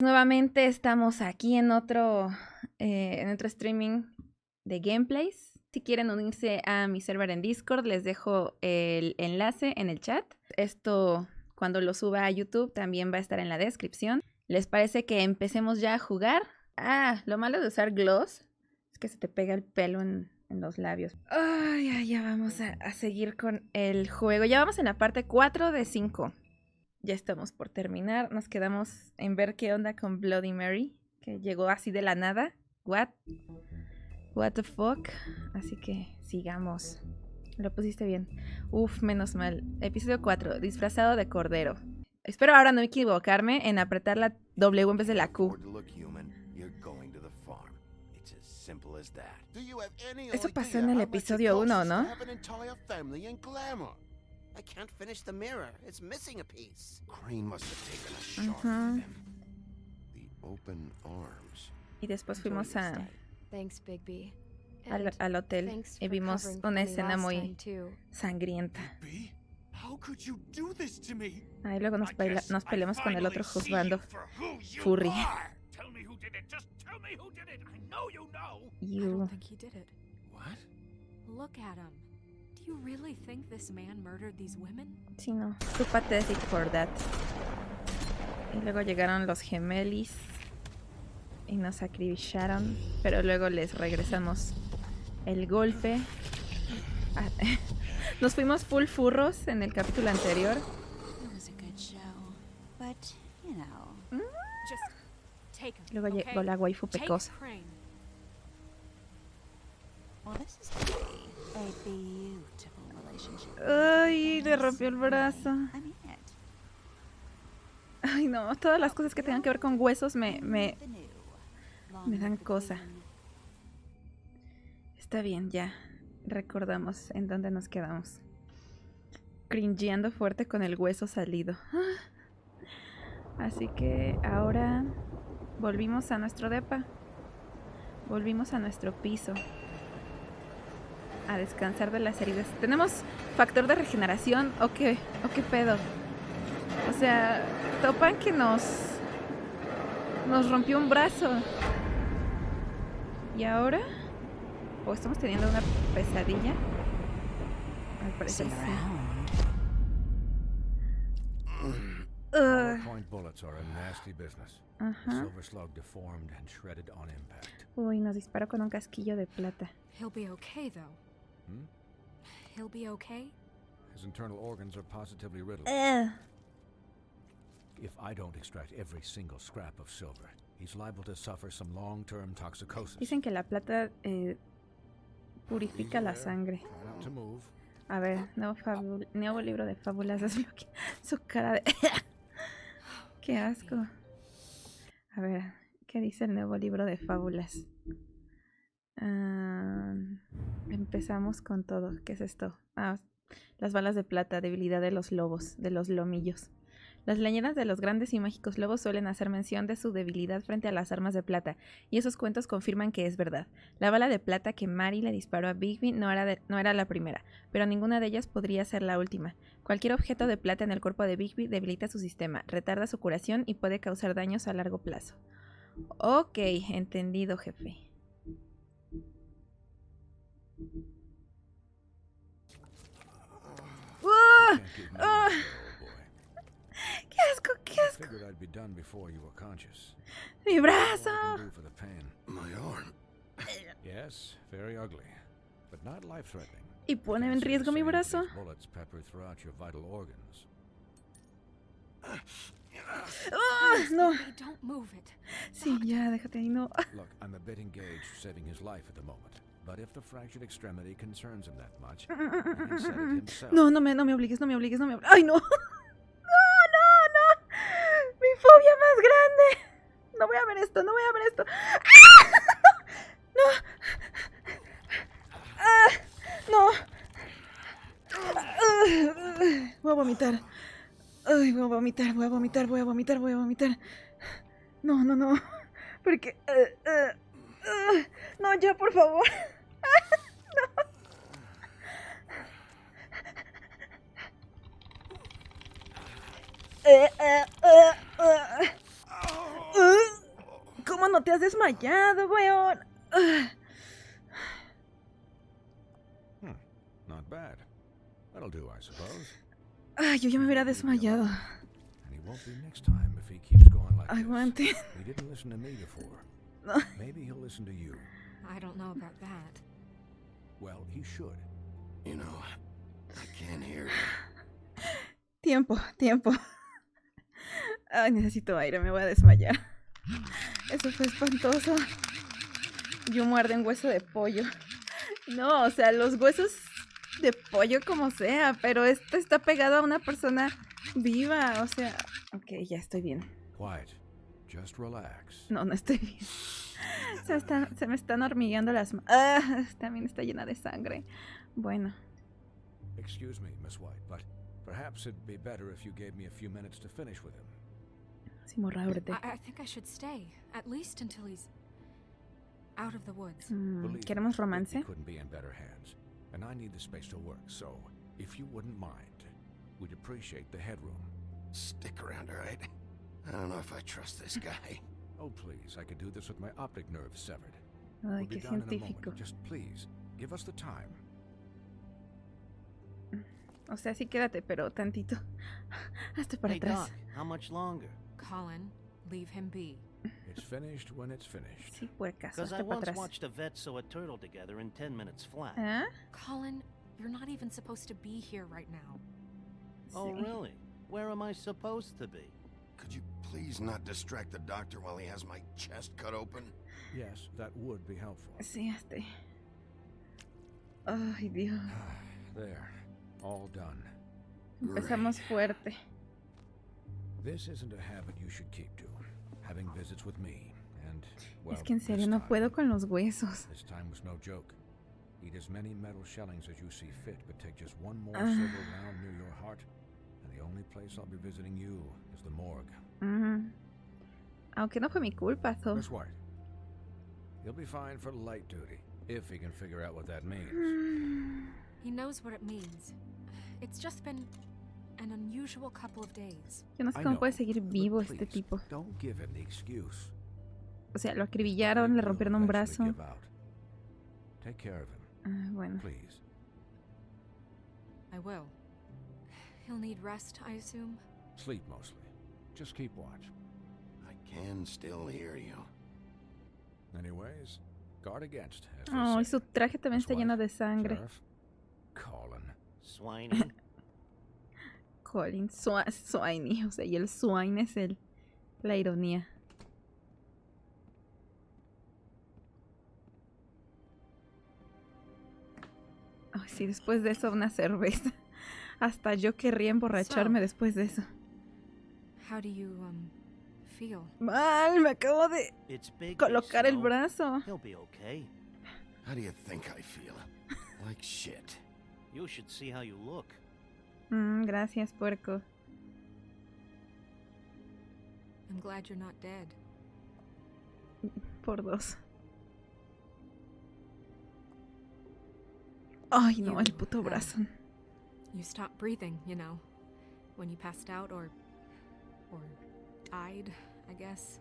Nuevamente estamos aquí en otro streaming de gameplays. Si quieren unirse a mi server en Discord, les dejo el enlace en el chat. Esto, cuando lo suba a YouTube, también va a estar en la descripción. ¿Les parece que empecemos ya a jugar? Lo malo de usar gloss es que se te pega el pelo en los labios. Ya vamos a seguir con el juego. Ya vamos en la parte 4 de 5. Ya estamos por terminar. Nos quedamos en ver qué onda con Bloody Mary, que llegó así de la nada. What the fuck. Así que sigamos. Lo pusiste bien. Uf, menos mal. Episodio 4. Disfrazado de cordero. Espero ahora no equivocarme en apretar la W en vez de la Q. Eso pasó en el episodio 1, ¿no? I can't finish the mirror. It's missing a piece. Crane must have taken a shot of them. The open arms. Y después fuimos al hotel y vimos una escena muy sangrienta. Ahí luego nos peleamos con el otro juzgando furry. You. You really think this man murdered these women? Sí, no. Too pathetic for that. Y luego llegaron los gemelis y nos acribillaron, pero luego les regresamos el golpe. Nos fuimos full furros en el capítulo anterior. Luego llegó la waifu pecosa. Ay, le rompió el brazo. Ay, no, todas las cosas que tengan que ver con huesos me dan cosa. Está bien, ya recordamos en dónde nos quedamos. Cringeando fuerte con el hueso salido. Así que ahora volvimos a nuestro depa. Volvimos a nuestro piso. A descansar de las heridas. ¿Tenemos factor de regeneración o qué pedo? O sea, topan que nos rompió un brazo. ¿Y ahora? ¿O estamos teniendo una pesadilla? Al parecer sí. Ajá. Uy, nos disparó con un casquillo de plata. He'll be okay, though. He'll be okay? His internal organs are positively riddled. If I don't extract every single scrap of silver, he's liable to suffer some long-term toxicosis. Dicen que la plata purifica la sangre. A ver, nuevo libro de fábulas desbloquea su cara de... ¡Qué asco! A ver, ¿qué dice el nuevo libro de fábulas? Empezamos con todo. ¿Qué es esto? Las balas de plata, debilidad de los lobos, de los lomillos. Las leyendas de los grandes y mágicos lobos suelen hacer mención de su debilidad frente a las armas de plata, y esos cuentos confirman que es verdad. La bala de plata que Mary le disparó a Bigby no era la primera, pero ninguna de ellas podría ser la última. Cualquier objeto de plata en el cuerpo de Bigby debilita su sistema, retarda su curación y puede causar daños a largo plazo. Ok, entendido, jefe. ¡Qué asco, qué asco! ¡Mi brazo! ¿Y pone en riesgo mi brazo? No. Sí, ya, déjate ahí, no. No, no me obligues, ¡ay, no! ¡No! ¡Mi fobia más grande! No voy a ver esto. ¡No! Voy a vomitar. Ay, voy a vomitar. No. Porque... no, ya, por favor. No. ¿Cómo no te has desmayado, weón? Not bad. That'll do, I suppose. Ay, yo ya me hubiera desmayado. And he won't be next time if he keeps going like this. Aguante. He didn't listen to me before. No. Maybe he'll listen to you. I don't know about that. Well, he should. You know, I can't hear you. Tiempo. Ay, necesito aire, me voy a desmayar. Eso fue espantoso. Yo muerde un hueso de pollo. No, o sea, los huesos de pollo como sea, pero esto está pegado a una persona viva, o sea... Ok, ya estoy bien. Quiet. Just relax. No estoy bien. Se me están hormigueando las manos. También está llena de sangre. Bueno. Excuse me, Miss White, but perhaps it'd be better if you gave me a few minutes to finish with him. Sí, morra, ábrete. I think I should stay, at least until he's out of the woods. ¿Queremos romance? He couldn't be in better hands, and I need the space to work, so if you wouldn't mind, we'd appreciate the headroom. Stick around, all right? I don't know if I trust this guy. Oh, please, I could do this with my optic nerve severed. Ay, We'll be qué done in a científico. moment. Just please, give us the time. O sea, sí quédate, pero tantito. Hasta para Hey, atrás. Doc, how much longer? Colin, leave him be. It's finished when it's finished. Sí, puercas, Because I hasta para once atrás. watched a vet sew a turtle together in 10 minutes flat. ¿Ah? Colin, you're not even supposed to be here right now. Oh, Sí. really? Where am I supposed to be? Could you please not distract the doctor while he has my chest cut open? Yes, that would be helpful. Sí, Ay, Dios. There, all done. Empezamos fuerte. This isn't a habit you should keep to. Having visits with me, and, well, Es que en serio this no time- puedo con los huesos. This time was no joke. Eat as many metal shellings as you see fit, but take just one more silver round near your heart, and the only place I'll be visiting you is the morgue. Aunque no fue mi culpa, so. Miss White, he'll be fine for light duty, if he can figure out what that means. He knows what it means. It's just been an unusual couple of days. Yo no sé I cómo know, puede seguir but vivo este please, tipo. Don't give him the excuse. O sea, lo acribillaron, le He'll rompieron un eventually brazo. give out. Take care of him, Bueno. please. I will. He'll need rest, I assume. Sleep mostly. Just keep watch. I can still hear you. Anyways, guard against, as they Oh, y say. su traje también Miss está lleno White, de sangre. Sheriff, Colin. Swiney? Colin, Swiney. O sea, y el swine es la ironía. Ay, sí, después de eso una cerveza. Hasta yo querría emborracharme después de eso. How do you, feel? Mal, me acabo de It's big. colocar el Snow. brazo. He'll be okay. How do you think I feel? Like shit. You should see how you look. Gracias, puerco. I'm glad you're not dead. Por dos. Ay, no, el puto brazo. You stopped breathing, you know, when you passed out or died, I guess.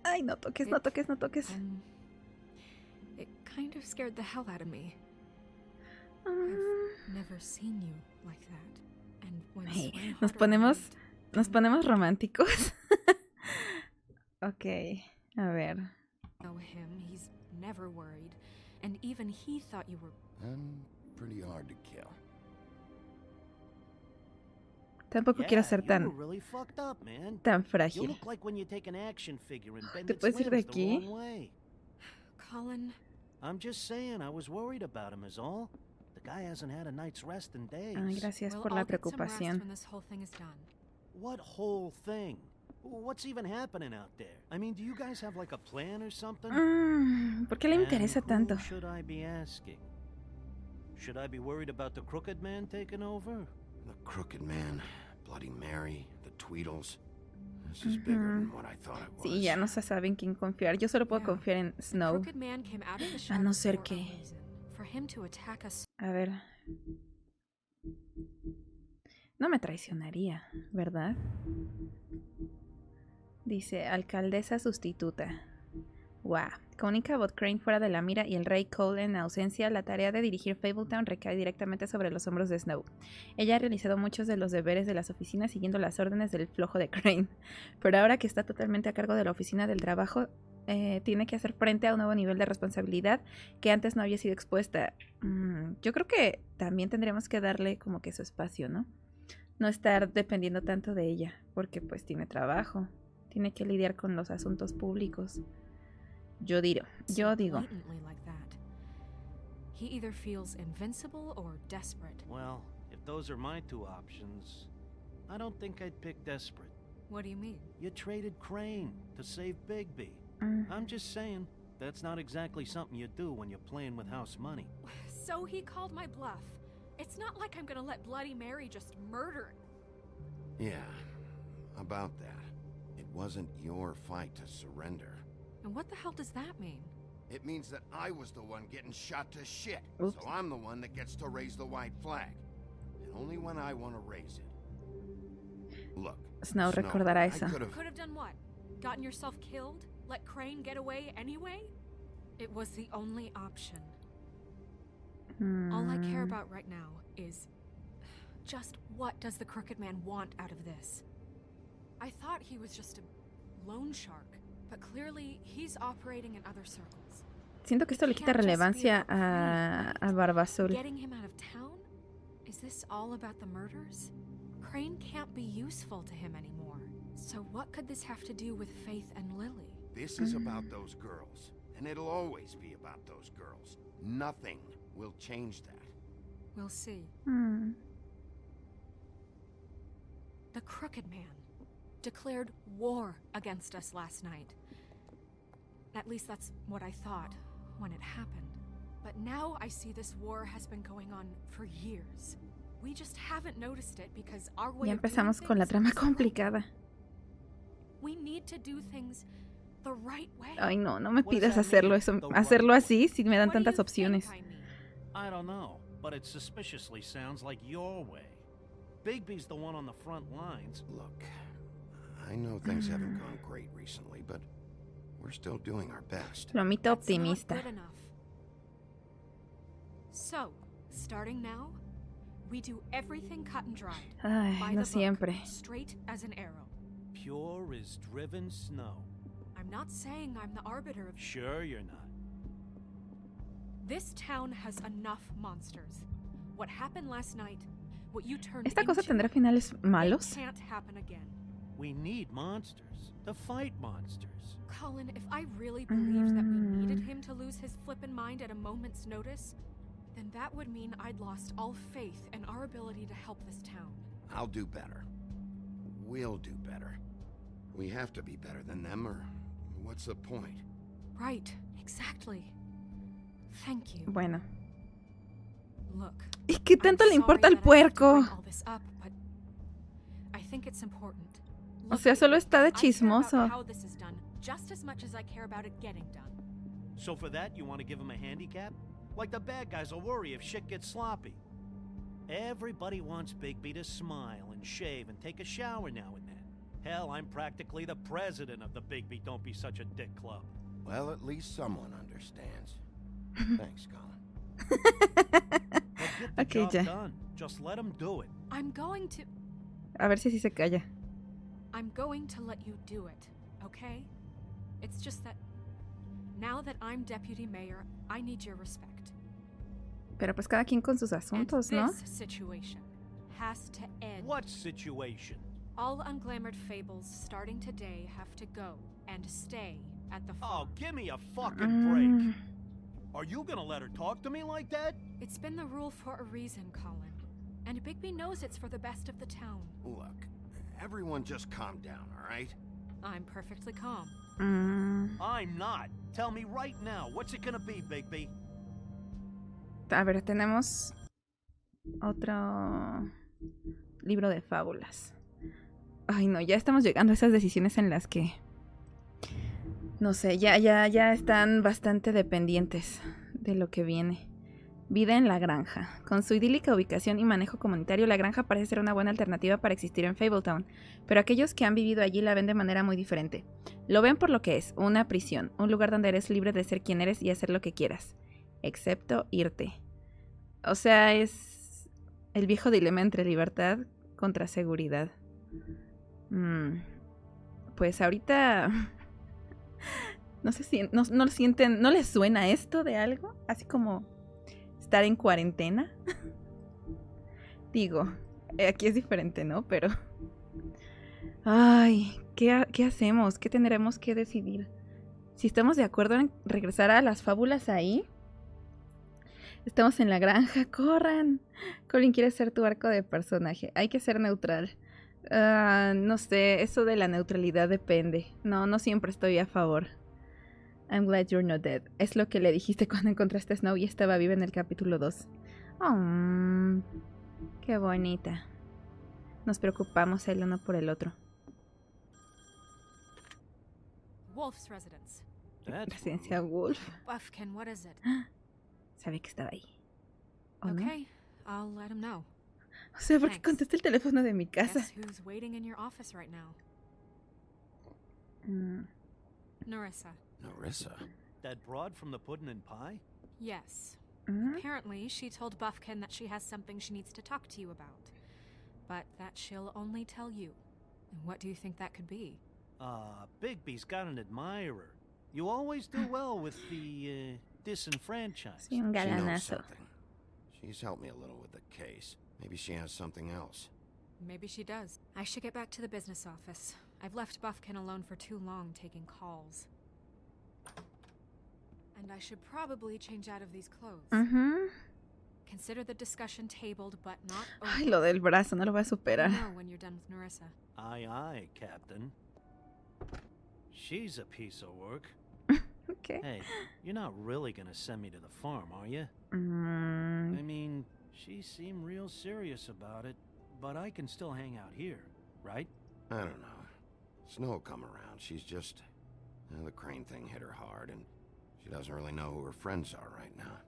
Ay, no toques, no toques, no toques. It kind of scared the hell out of me. Ah. I've never seen you like that. And when Hey, Swinehart nos arrived, ponemos románticos. Ok, a ver. know him, he's never worried. And even he thought you were... I'm pretty hard to kill. Tampoco quiero ser you tan were really fucked up, man. You frágil. look like when you take an action figure and bend ¿Te its puedes ir de limbs the aquí? wrong way. Colin, I'm just saying, I was worried about him is all. The guy hasn't had a night's rest in days. Ay, gracias we'll por all la get some rest preocupación. when this whole thing is done. What whole thing? What's even happening out there? I mean, do you guys have like a plan or something? ¿Por qué le interesa And tanto? who should I be asking? Should I be worried about the crooked man taking over? The Crooked Man, Bloody Mary, the Tweedles. This is bigger than what I thought it was. Sí, ya no se sabe en quién confiar. Yo solo puedo Yeah. confiar en The Snow. crooked man came out of the A no shadows ser for a que- reason. For him to attack us. A ver. No me traicionaría, ¿verdad? Dice, alcaldesa sustituta. Wow. Con Ichabod Crane fuera de la mira y el rey Cole en ausencia, la tarea de dirigir Fabletown recae directamente sobre los hombros de Snow. Ella ha realizado muchos de los deberes de las oficinas siguiendo las órdenes del flojo de Crane, pero ahora que está totalmente a cargo de la oficina del trabajo, tiene que hacer frente a un nuevo nivel de responsabilidad que antes no había sido expuesta. Yo creo que también tendríamos que darle como que su espacio, ¿no? No estar dependiendo tanto de ella, porque pues tiene trabajo, tiene que lidiar con los asuntos públicos. Yo digo. He either feels invincible or desperate. Well, if those are my two options, I don't think I'd pick desperate. What do you mean? You traded Crane to save Bigby. I'm just saying, that's not exactly something you do when you're playing with house money. So he called my bluff. It's not like I'm gonna let Bloody Mary just murder. Yeah, about that. It wasn't your fight to surrender. And what the hell does that mean? It means that I was the one getting shot to shit. Oops. So I'm the one that gets to raise the white flag. And only when I want to raise it. Look, Snow recordará eso. Could have done what? Gotten yourself killed? Let Crane get away anyway? It was the only option. All I care about right now is just what does the Crooked Man want out of this? I thought he was just a loan shark, but clearly he's operating in other circles. Siento que esto le quita relevancia a Barba Azul. Getting him out of town? Is this all about the murders? Crane can't be useful to him anymore. So what could this have to do with Faith and Lily? This is about those girls. And it'll always be about those girls. Nothing will change that. We'll see. The Crooked Man declared war against us last night. At least that's what I thought when it happened. But now I see this war has been going on for years. We just haven't noticed it because our way Ya of doing empezamos con la things trama isn't right. complicada. We need to do things the right way. Ay, no me What does pidas that hacerlo mean, eso, the hacerlo right así si me dan What do you tantas think opciones. I mean? I don't know, but it suspiciously sounds like your way. Bigby's the one on the front lines. Look, I know things haven't gone great recently, but we're still doing our best. Lomito That's not optimista. good enough. So, starting now, we do everything cut and dried. Ay, by no the book, siempre. straight as an arrow. Pure as driven snow. I'm not saying I'm the arbiter of Sure you're not. This town has enough monsters. What happened last night, what you turned ¿Esta cosa into, tendrá finales it malos? can't happen again. We need monsters to fight monsters. Colin, if I really believed that we needed him to lose his flippin' mind at a moment's notice, then that would mean I'd lost all faith in our ability to help this town. I'll do better. We'll do better. We have to be better than them, or what's the point? Right, exactly. Thank you. Bueno. Look. ¿Y qué tanto I'm le importa sorry al that I have to puerco? bring all this up, but I think it's important. O Look, sea, solo está de I care about chismoso. how this is done just as much as I care about it getting done. So for that, you want to give him a handicap? Like the bad guys will worry if shit gets sloppy. Everybody wants Bigby to smile and shave and take a shower now and then. Hell, I'm practically the president of the Bigby Don't Be Such a Dick Club. Well, at least someone understands. Thanks, Colin. But get the Ok, job ya. done. Just let him do it. I'm going to A ver si así se calla. let you do it, okay? It's just that now that I'm deputy mayor, I need your respect. Pero pues cada quien con sus And asuntos, ¿no? this situation has to end. What situation? All unglamored fables starting today have to go and stay at the farm. Oh, give me a fucking break. Mm, Are you gonna let her talk to me like that? It's been the rule for a reason, Colin. And Bigby knows it's for the best of the town. Look, everyone just calm down, all right? I'm perfectly calm. I'm not. Tell me right now, what's it gonna be, Bigby? A ver, tenemos otro libro de fábulas. Ay, no, ya estamos llegando a esas decisiones en las que, no sé, ya están bastante dependientes de lo que viene. Vida en la granja. Con su idílica ubicación y manejo comunitario, la granja parece ser una buena alternativa para existir en Fabletown, pero aquellos que han vivido allí la ven de manera muy diferente. Lo ven por lo que es, una prisión, un lugar donde eres libre de ser quien eres y hacer lo que quieras, excepto irte. O sea, es el viejo dilema entre libertad contra seguridad. Pues ahorita... No sé si... No lo sienten... ¿No les suena esto de algo? Así como... estar en cuarentena. Digo, aquí es diferente, ¿no? Pero... Ay, ¿qué hacemos? ¿Qué tendremos que decidir? Si estamos de acuerdo en regresar a las fábulas ahí... Estamos en la granja, corran. Colin quiere ser tu arco de personaje. Hay que ser neutral. No sé, eso de la neutralidad depende. No siempre estoy a favor. I'm glad you're not dead. Es lo que le dijiste cuando encontraste a Snow y estaba viva en el capítulo 2. Oh, qué bonita. Nos preocupamos el uno por el otro. Wolf's residence. Residencia Wolf. Buffkin, what is it? Sabía que estaba ahí. ¿O no? Okay, I'll let him know. O sea, ¿por qué Thanks. contesté el teléfono de mi casa? Guess who's waiting in your office right now? Narissa. Narissa? That broad from the puddin' and pie? Yes. Mm. Apparently, she told Buffkin that she has something she needs to talk to you about. But that she'll only tell you. And what do you think that could be? Bigby's got an admirer. You always do well with the, disenfranchised. Sí, un She knows galanazo. something. She's helped me a little with the case. Maybe she has something else. Maybe she does. I should get back to the business office. I've left Buffkin alone for too long taking calls. And I should probably change out of these clothes. Consider the discussion tabled but not over. Ay, lo del brazo, no lo voy a superar. Let me know when you're done with Narissa. Aye, aye, Captain. She's a piece of work. Okay. Hey, you're not really gonna send me to the farm, are you? I mean, she seemed real serious about it, but I can still hang out here, right? I don't know. Snow will come around. She's just... the crane thing hit her hard, and she doesn't really know who her friends are right now.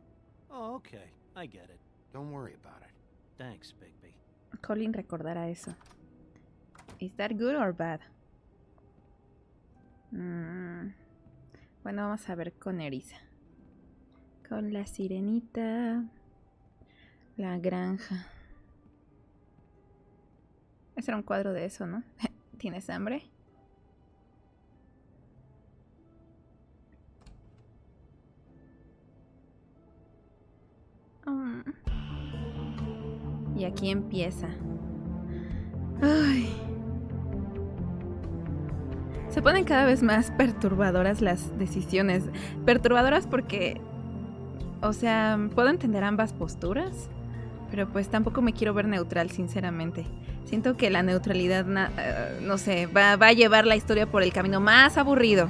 Oh, okay. I get it. Don't worry about it. Thanks, Bigby. Colin recordará eso. Is that good or bad? Bueno, vamos a ver con Nerissa. Con la sirenita. La granja. Ese era un cuadro de eso, ¿no? ¿Tienes hambre? Y aquí empieza. Ay. Se ponen cada vez más perturbadoras las decisiones. Perturbadoras porque... O sea, puedo entender ambas posturas, pero pues tampoco me quiero ver neutral, sinceramente. Siento que la neutralidad, no sé, va a llevar la historia por el camino más aburrido.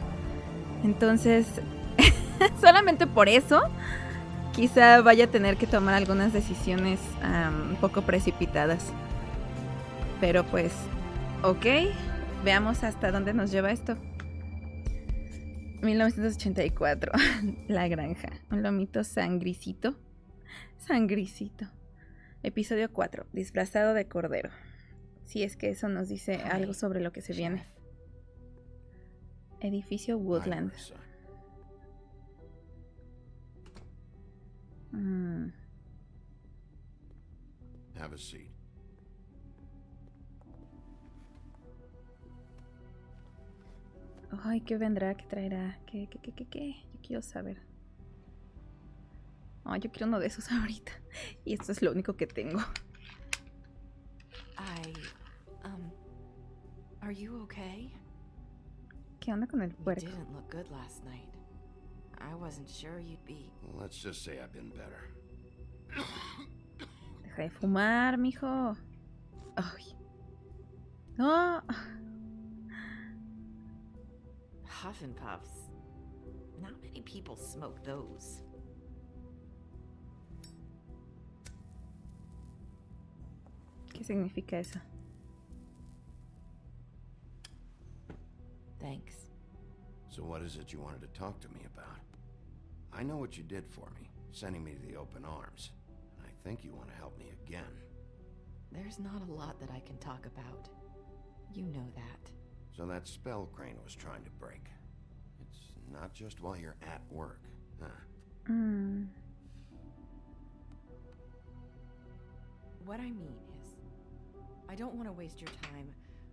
Entonces, solamente por eso, quizá vaya a tener que tomar algunas decisiones un poco precipitadas. Pero pues, ok, veamos hasta dónde nos lleva esto. 1984, La granja, un lomito sangricito. Sangricito. Episodio 4, disfrazado de cordero. Si es que eso nos dice algo sobre lo que se viene. Edificio Woodland. Have a seat. Ay, ¿qué vendrá? ¿Qué traerá? ¿Qué? Yo quiero saber. Ay, yo quiero uno de esos ahorita. Y esto es lo único que tengo. Are you okay? ¿Qué onda con el You puerco? didn't look good last night. I wasn't sure you'd be. Well, let's just say I've been better. Deja de fumar, mijo. Ay. No. Huff and puffs. Not many people smoke those. ¿Qué significa eso? Thanks. So what is it you wanted to talk to me about? I know what you did for me, sending me to the open arms. And I think you want to help me again. There's not a lot that I can talk about. You know that. So that spell Crane was trying to break. It's not just while you're at work, huh? What I mean is, I don't want to waste your time,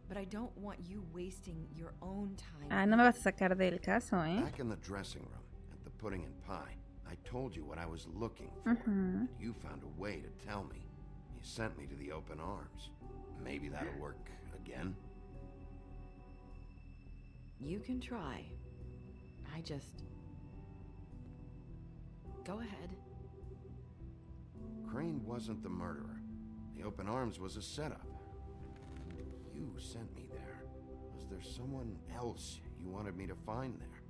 but I don't want you wasting your own time. Ah, no me vas a sacar del caso, ¿eh? Back in the dressing room, at the pudding and pie, I told you what I was looking for, and you found a way to tell me. You sent me to the open arms. Maybe that'll work again? You can try. I just... Go ahead. Crane wasn't the murderer. The open arms was a setup. You sent me there. Was there someone else you wanted me to find there?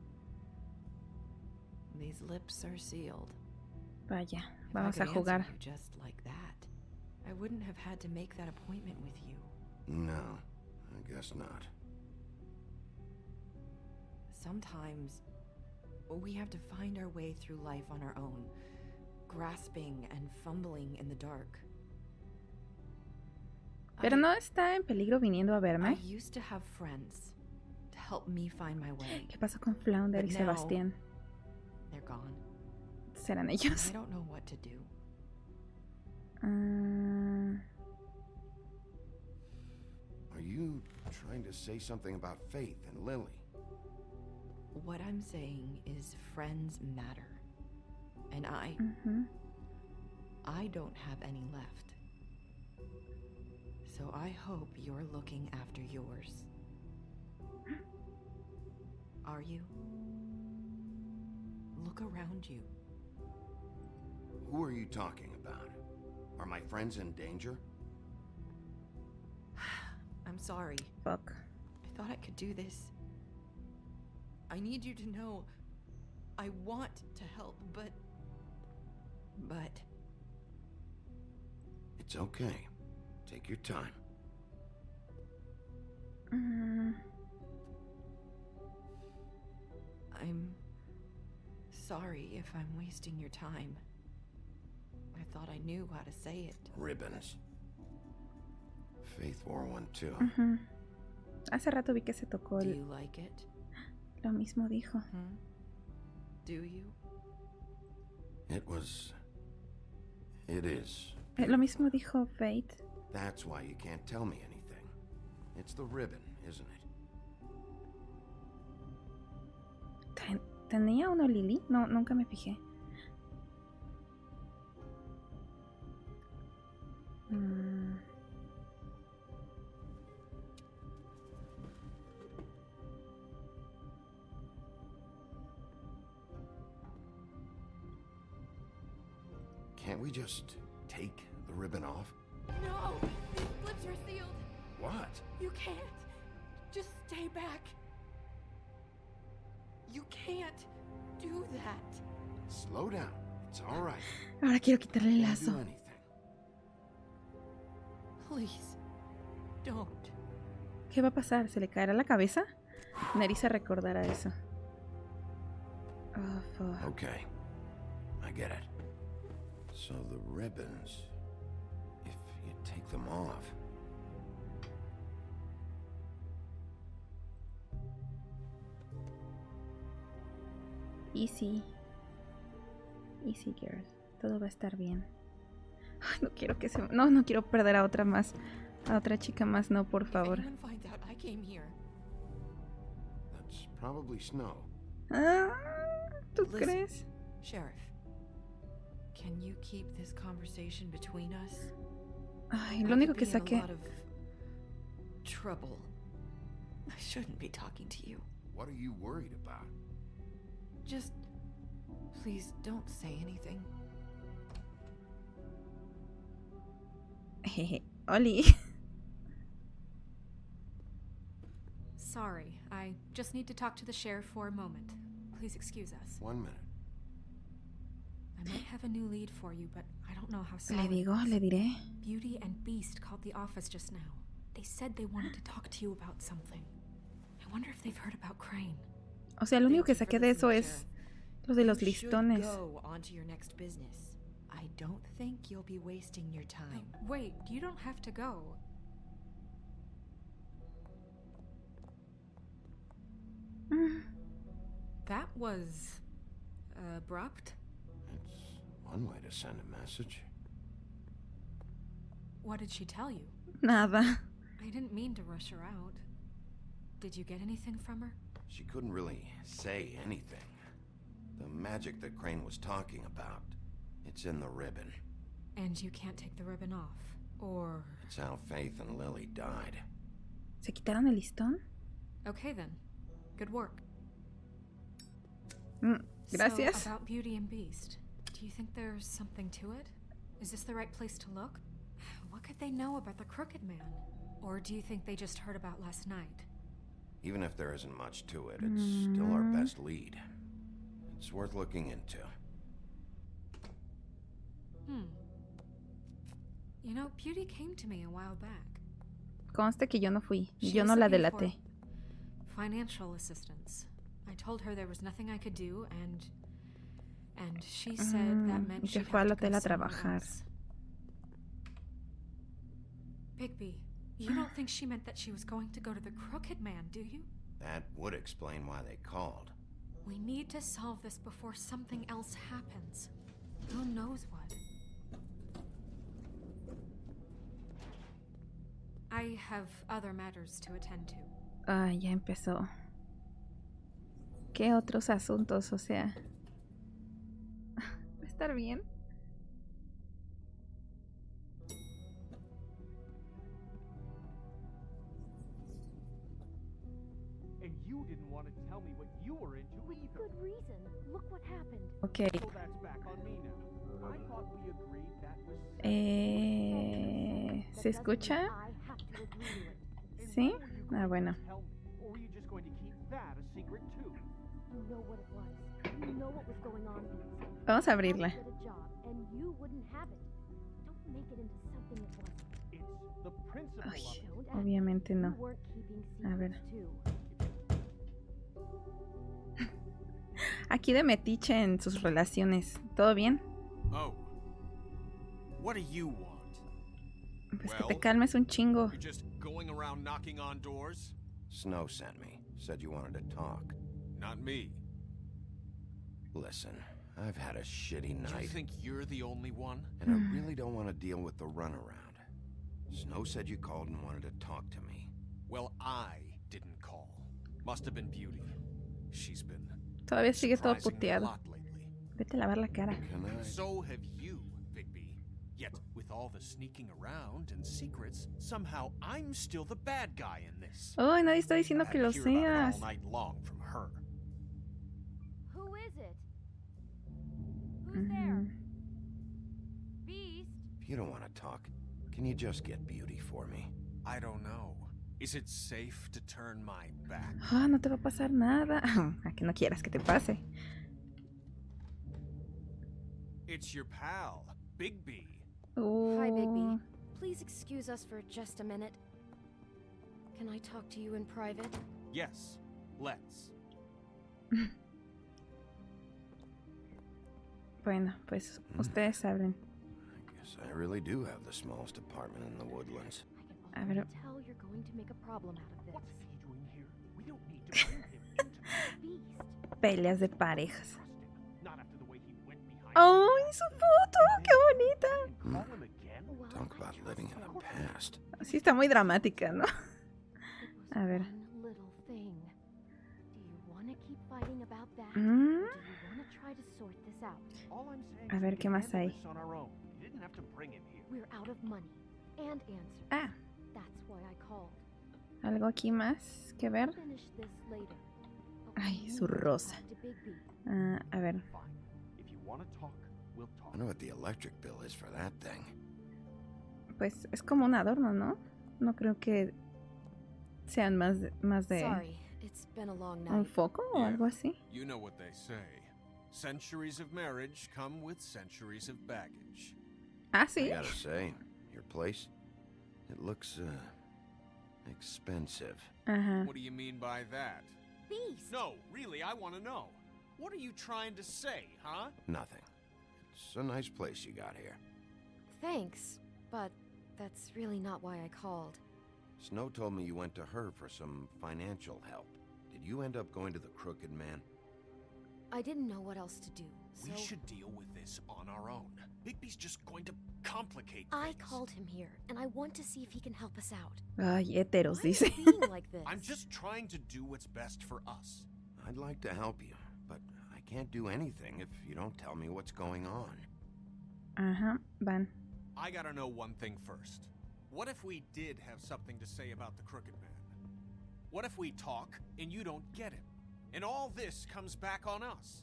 These lips are sealed. Vaya, If vamos I a could answer jugar. you just like that, I wouldn't have had to make that appointment with you. No, I guess not. Sometimes we have to find our way through life on our own, grasping and fumbling in the dark. Pero no está en peligro viniendo a I verme. used to have friends to help me find my way. ¿Qué pasó con Flounder y But now- Sebastián? They're gone. ¿Serán I ellos? don't know what to do. Are you trying to say something about Faith and Lily? What I'm saying is friends matter. And I don't have any left. So I hope you're looking after yours. Are you? Look around you. Who are you talking about? Are my friends in danger? I'm sorry. Fuck. I thought I could do this. I need you to know I want to help, but... It's okay. Take your time. I'm sorry if I'm wasting your time. I thought I knew how to say it. Ribbons. Faith wore one too. Hace rato vi que se tocó Do el... you like it? Lo mismo dijo. Do you? It is. Lo mismo dijo Faith. That's why you can't tell me anything. It's the ribbon, isn't it? ¿Tenía uno Lily? No, nunca me fijé. Can't we just take the ribbon off? No! These lips are sealed! What? You can't! Just stay back! You can't do that! Slow down. It's all right. Ahora quiero quitarle el Can't do lazo. anything. Please, don't. ¿Qué va a pasar? ¿Se le caerá la cabeza? Nerissa recordará eso. Oh, fuck. Okay. I get it. So the ribbons, if you take them off. Easy. Easy, girl. Todo va a estar bien. Ay, no quiero que se... No quiero perder a otra más. A otra chica más, no, por favor. If anyone finds out I came here. That's probably snow. Ah, ¿tú Listen. crees? Sheriff, can you keep this conversation between us? Ay, I lo único could que be in saqué... a lot of trouble. I shouldn't be talking to you. What are you worried about? Just please don't say anything. Jeje. Oli. Sorry, I just need to talk to the sheriff for a moment. Please excuse us. 1 minute. I might have a new lead for you, but I don't know how Le solid. digo, le diré. Beauty and Beast called the office just now. They said they wanted to talk to you about something. I wonder if they've heard about Crane. O sea, lo único que Thank you for saqué de eso listening, es... Sheriff. Lo de los You should listones. go on to your next business. I don't think you'll be wasting your time. Wait, you don't have to go. That was abrupt. It's one way to send a message. What did she tell you? Nada. I didn't mean to rush her out. Did you get anything from her? She couldn't really say anything. The magic that Crane was talking about, it's in the ribbon. And you can't take the ribbon off? Or... It's how Faith and Lily died. ¿Se quitaron el listón? Okay then. Good work. Gracias. So, about Beauty and Beast, do you think there's something to it? Is this the right place to look? What could they know about the Crooked Man? Or do you think they just heard about last night? Even if there isn't much to it, it's still our best lead. It's worth looking into. You know, Beauty came to me a while back. Conste que yo no fui. She Yo was no la looking delaté. for financial assistance. I told her there was nothing I could do, and she said that meant y que she'd fue al have to go hotel a somewhere trabajar. else. Bigby, you don't think she meant that she was going to go to the Crooked Man, do you? That would explain why they called. We need to solve this before something else happens. Who knows what? I have other matters to attend to. Ay, ya empezó. ¿Qué otros asuntos? O sea... ¿Va a estar bien? And you didn't want to tell me what you were into either. Good reason. Look what happened. Ok. So that's back on me now. I thought we agreed that was ¿Se escucha? I have to agree to it. And ¿Sí? when were you Ah, going bueno. to tell me? Or were you just going to keep that a secret too? You know what it was. You know what was going on, Beast. Vamos a abrirla. I did a job, and you wouldn't have it. Don't make it into something it wasn't. It's the principle Ay, of it. Don't act obviamente like no. You weren't keeping A ver. secrets too. Aquí de metiche en sus relaciones. ¿Todo bien? Oh. What do you want? Pues que te calmes un chingo. You're just going around knocking on doors? Snow sent me. Said you wanted to talk. Not me. Listen, I've had a shitty Do you night, think you're the only one? and I really don't want to deal with the runaround. Snow said you called and wanted to talk to me. Well, I didn't call. Must have been Beauty. She's been Todavía sigue todo surprising me a puteado. lot lately. Vete a lavar la cara. Can I? So have you, Bigby. Yet, with all the sneaking around and secrets, somehow I'm still the bad guy in this. Ay, nadie está I diciendo had que to lo hear about it seas. all night long from her. Who is it? Who's there? Mm. Beast? If you don't want to talk, can you just get Beauty for me? I don't know. Is it safe to turn my back? Ah, no te va a pasar nada. A que no quieras que te pase. It's your pal, Bigby. Hi, Bigby. Oh, Please excuse us for just a minute. Can I talk to you in private? Yes, let's. bueno, pues ustedes saben. I guess I really do have the smallest apartment in the woodlands. I A can ver. already tell you're going to make a problem out of this. What's he doing here? We don't need to bring him into Beast. Peleas de parejas. Not after the way he went behind ¡Ay, su foto! ¡Qué bonita! and call him again? Well, Talk about I living in trust the him. past. Sí, está muy dramática, ¿no? It was A ver. one little thing. Do you want to keep fighting about that? Mm. Or do you want to try to sort this out? All I'm saying A is ver, we ¿qué can más handle hay? this on our own. You didn't have to bring him here. We're out of money and answers. Ah, That's why I called. ¿algo aquí más que ver? Finish this later. But Ay, we su need to rosa. talk to Bigby. Ah, a ver. Fine. If you want to talk, we'll talk. I know what the electric bill is for that thing. Pues es como un adorno, ¿no? No creo que sean más de Sorry, it's been a long un night. foco o algo así. You know what they say. Centuries of marriage come with centuries of baggage. Ah, I sí. gotta say, your place, it looks, expensive. Ajá. What do you mean by that? Beast! No, really, I want to know. What are you trying to say, huh? Nothing. It's a nice place you got here. Thanks, but that's really not why I called. Snow told me you went to her for some financial help. Did you end up going to the Crooked Man? I didn't know what else to do, so... We should deal with this on our own. Bigby's just going to complicate things. I called him here, and I want to see if he can help us out. Ay, heteros, Why are dice. you being like this? I'm just trying to do what's best for us. I'd like to help you, but I can't do anything if you don't tell me what's going on. Ajá, van. I gotta know one thing first. What if we did have something to say about the Crooked Man? What if we talk and you don't get him? And all this comes back on us?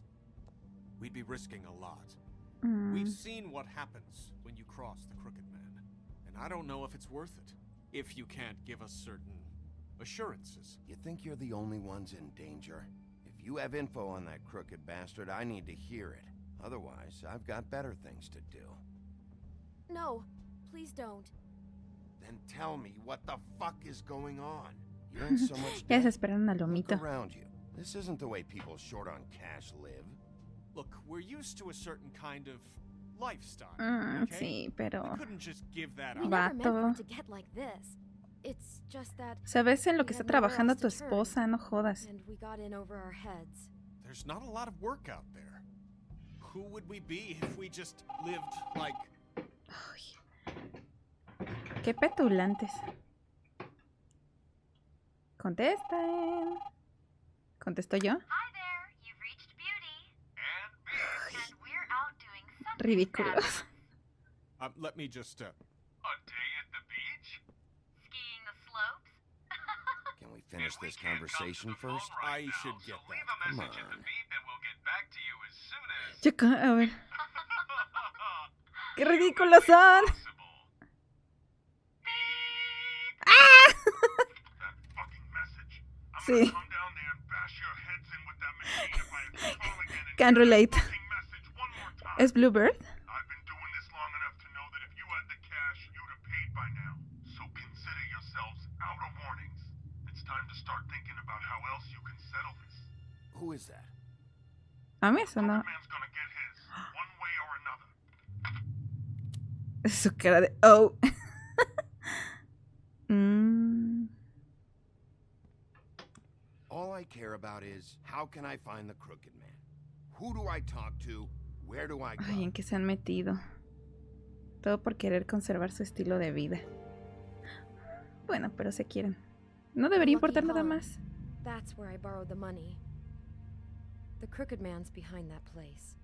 We'd be risking a lot. We've seen what happens when you cross the Crooked Man. And I don't know if it's worth it. If you can't give us certain assurances. You think you're the only ones in danger? If you have info on that crooked bastard, I need to hear it. Otherwise, I've got better things to do. No, please don't. Then tell me what the fuck is going on. You're in so much Ya debt. se esperan al Look lomito. around you. This isn't the way people short on cash live. Look, we're used to a certain kind of lifestyle, okay? Sí, pero... We couldn't just give that We up. never meant for Vato. it to get like this. It's just that... ¿Sabes en lo que we está had nowhere trabajando else tu to turn, esposa? No jodas. And we got in over our heads. There's not a lot of work out there. Who would we be if we just lived like... Ay. Qué petulantes. Contesten. ¿Contesto yo? Hi there, you've reached Beauty. And we're out doing something Ridículos. fabulous. let me just, A day at the beach? Skiing the slopes? Can we finish this conversation first? I should get that. Come on. and we'll get back to you as soon as Chica, a ver. ¡Qué ridículos son! ¡Ah! That fucking message. I'm Sí. gonna come down there and bash your heads in with that machine if I have to call again and Can get that relate. fucking message one more time. ¿Es Bluebird? I've been doing this long enough to know that if you had the cash, you'd have paid by now. So consider yourselves out of warnings. It's time to start thinking about how else you can settle this. Who is that? A mí eso no. Crooked Man's gonna get his, one way or another. Su cara de... Oh. All I care about is, how can I find the Crooked Man? Who do I talk to? Where do I go? Ay, ¿en qué se han metido? Todo por querer conservar su estilo de vida. Bueno, pero se quieren. No debería importar nada más. That's where I borrowed the money. The Crooked Man's behind that place.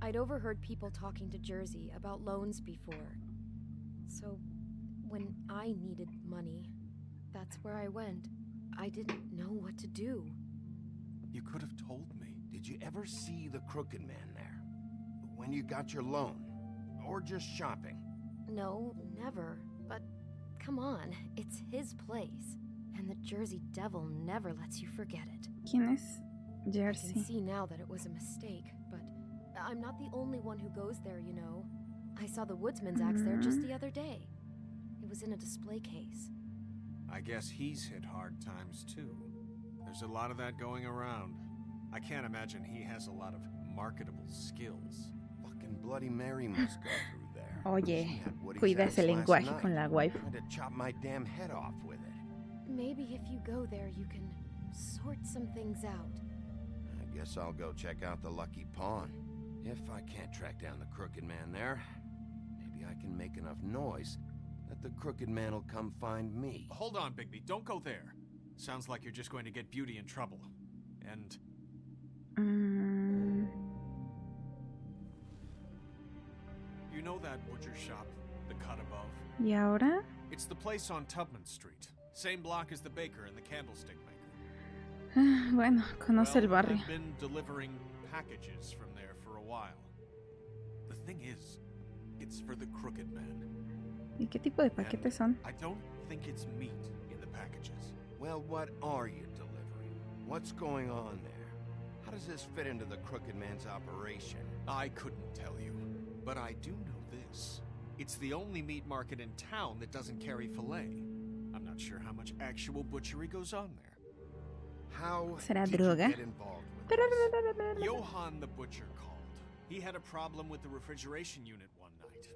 I'd overheard people talking to Jersey about loans before. So, when I needed money, that's where I went. I didn't know what to do. You could have told me. Did you ever see the Crooked Man there? When you got your loan? Or just shopping? No, never. But come on, it's his place. And the Jersey Devil never lets you forget it. ¿Quién es I Jersey? can see now that it was a mistake, but I'm not the only one who goes there, you know. I saw the woodsman's axe there just the other day. It was in a display case. I guess he's hit hard times too. There's a lot of that going around. I can't imagine he has a lot of marketable skills. Fucking Bloody Mary must go through there. Oye, She had Woody's cuida axe ese last lenguaje night. con la wife. Tried to chop my damn head off with it. Maybe if you go there, you can sort some things out. I guess I'll go check out the Lucky Pawn. If I can't track down the Crooked Man there, maybe I can make enough noise that the Crooked Man will come find me. Hold on, Bigby. Don't go there. Sounds like you're just going to get Beauty in trouble. And you know that butcher shop, the cut above? ¿Y ahora? It's the place on Tubman Street. Same block as the baker and the candlestick maker. Bueno, conoce el barrio. I've been delivering packages from there for a while. The thing is, it's for the Crooked Man. ¿Y qué tipo de paquetes son? I don't think it's meat in the packages. Well, what are you delivering? What's going on there? How does this fit into the Crooked Man's operation? I couldn't tell you, but I do know this. It's the only meat market in town that doesn't carry filet. I'm not sure how much actual butchery goes on there. How ¿Será did droga? you get involved with Johann the butcher called. He had a problem with the refrigeration unit one night.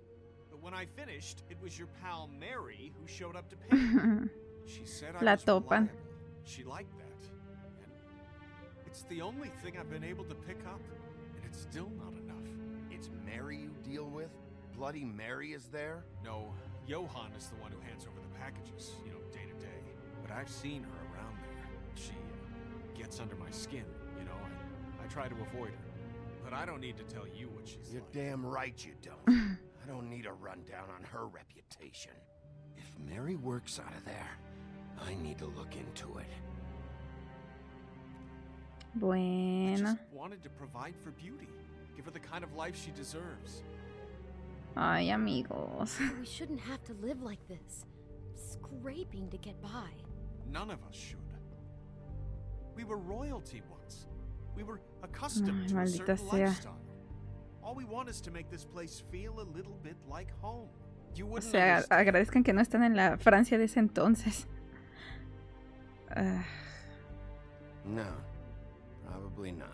But when I finished, it was your pal Mary who showed up to pay me. She said I was reliable. She liked that. And it's the only thing I've been able to pick up, and it's still not enough. It's Mary you deal with? Bloody Mary is there? No, Johann is the one who hands over the packages, you know, day to day. But I've seen her around there. She gets under my skin, you know. I try to avoid her. But I don't need to tell you what she's You're like. damn right you don't. I don't need a rundown on her reputation. If Mary works out of there, I need to look into it. I Bueno. just wanted to provide for Beauty. Give her the kind of life she deserves. Ay, amigos. We shouldn't have to live like this, scraping to get by. None of us should. We were royalty once. We were accustomed to a maldita certain sea. lifestyle. All we want is to make this place feel a little bit like home. You O wouldn't sea, understand. agradezcan que no están en la Francia de ese entonces. No, probably not.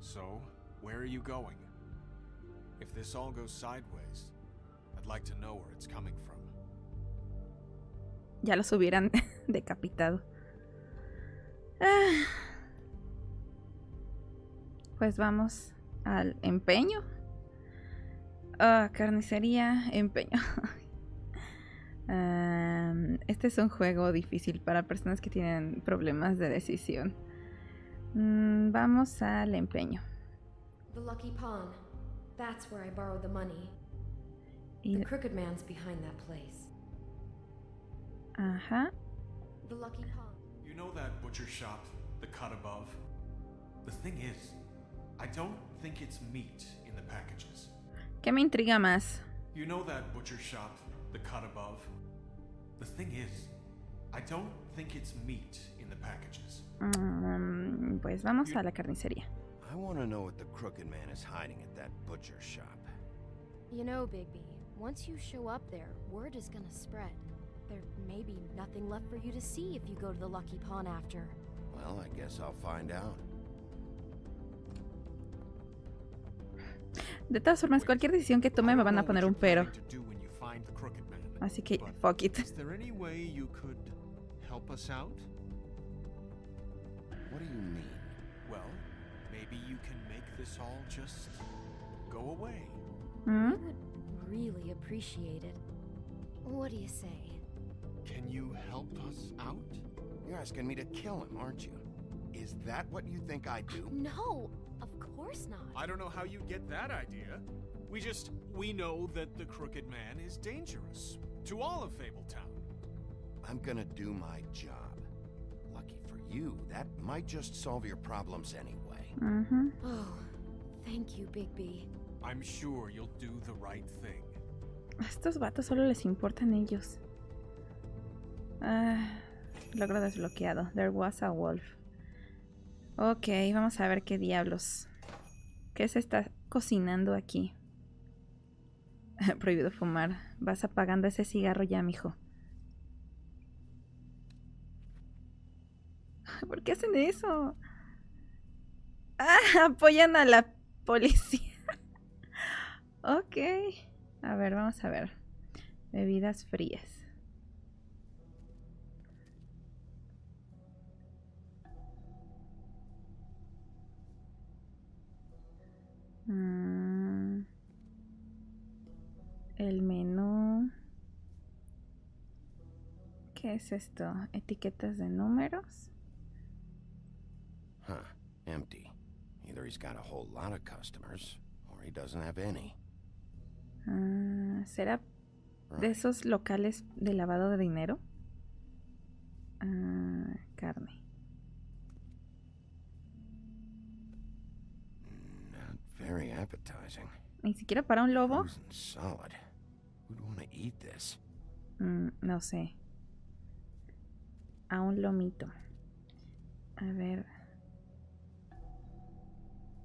So, where are you going? If this all goes sideways, I'd like to know where it's coming from. Ya los hubieran decapitado. Pues vamos al empeño. Carnicería, empeño. Este es un juego difícil para personas que tienen problemas de decisión. Vamos al empeño. The Lucky Pawn. That's where I borrowed the money. Y- The Crooked Man's behind that place. Ajá. The Lucky Pawn. You know that butcher shop, the cut above? The thing is, I don't think it's meat in the packages. ¿Qué me intriga más? You know that butcher shop, the cut above? The thing is, I don't think it's meat in the packages. Pues vamos a la carnicería. I want to know what the Crooked Man is hiding at that butcher shop. You know, Bigby, once you show up there, word is gonna spread. There may be nothing left for you to see if you go to the Lucky Pawn after. Well, I guess I'll find out. De todas formas, cualquier decisión que tome me van a poner un pero. Así que, fuck it. Is there any way you could help us out? What do you mean? Well, maybe you can make this all just go away. ¿Mm? We would really appreciate it. What do you say? Can you help us out? You're asking me to kill him, aren't you? Is that what you think I do? No, of course not. I don't know how you get that idea. We know that the Crooked Man is dangerous to all of Fabletown. I'm gonna do my job. Lucky for you, that might just solve your problems anyway. Ujú. Oh, thank you, Bigby. I'm sure you'll do the right thing. A estos vatos solo les importan ellos. Logro desbloqueado. There was a wolf. Ok, vamos a ver qué diablos. ¿Qué se está cocinando aquí? Prohibido fumar. Vas apagando ese cigarro ya, mijo. ¿Por qué hacen eso? Apoyan a la policía. Ok. A ver, vamos a ver. Bebidas frías. El menú. ¿Qué es esto? ¿Etiquetas de números? Huh, empty. Either he's got a whole lot of customers, or he doesn't have any. ¿Será de esos locales de lavado de dinero? Carne. Not very appetizing. Ni siquiera para un lobo. Frozen solid. Who'd want to eat this? No sé. A un lomito. A ver.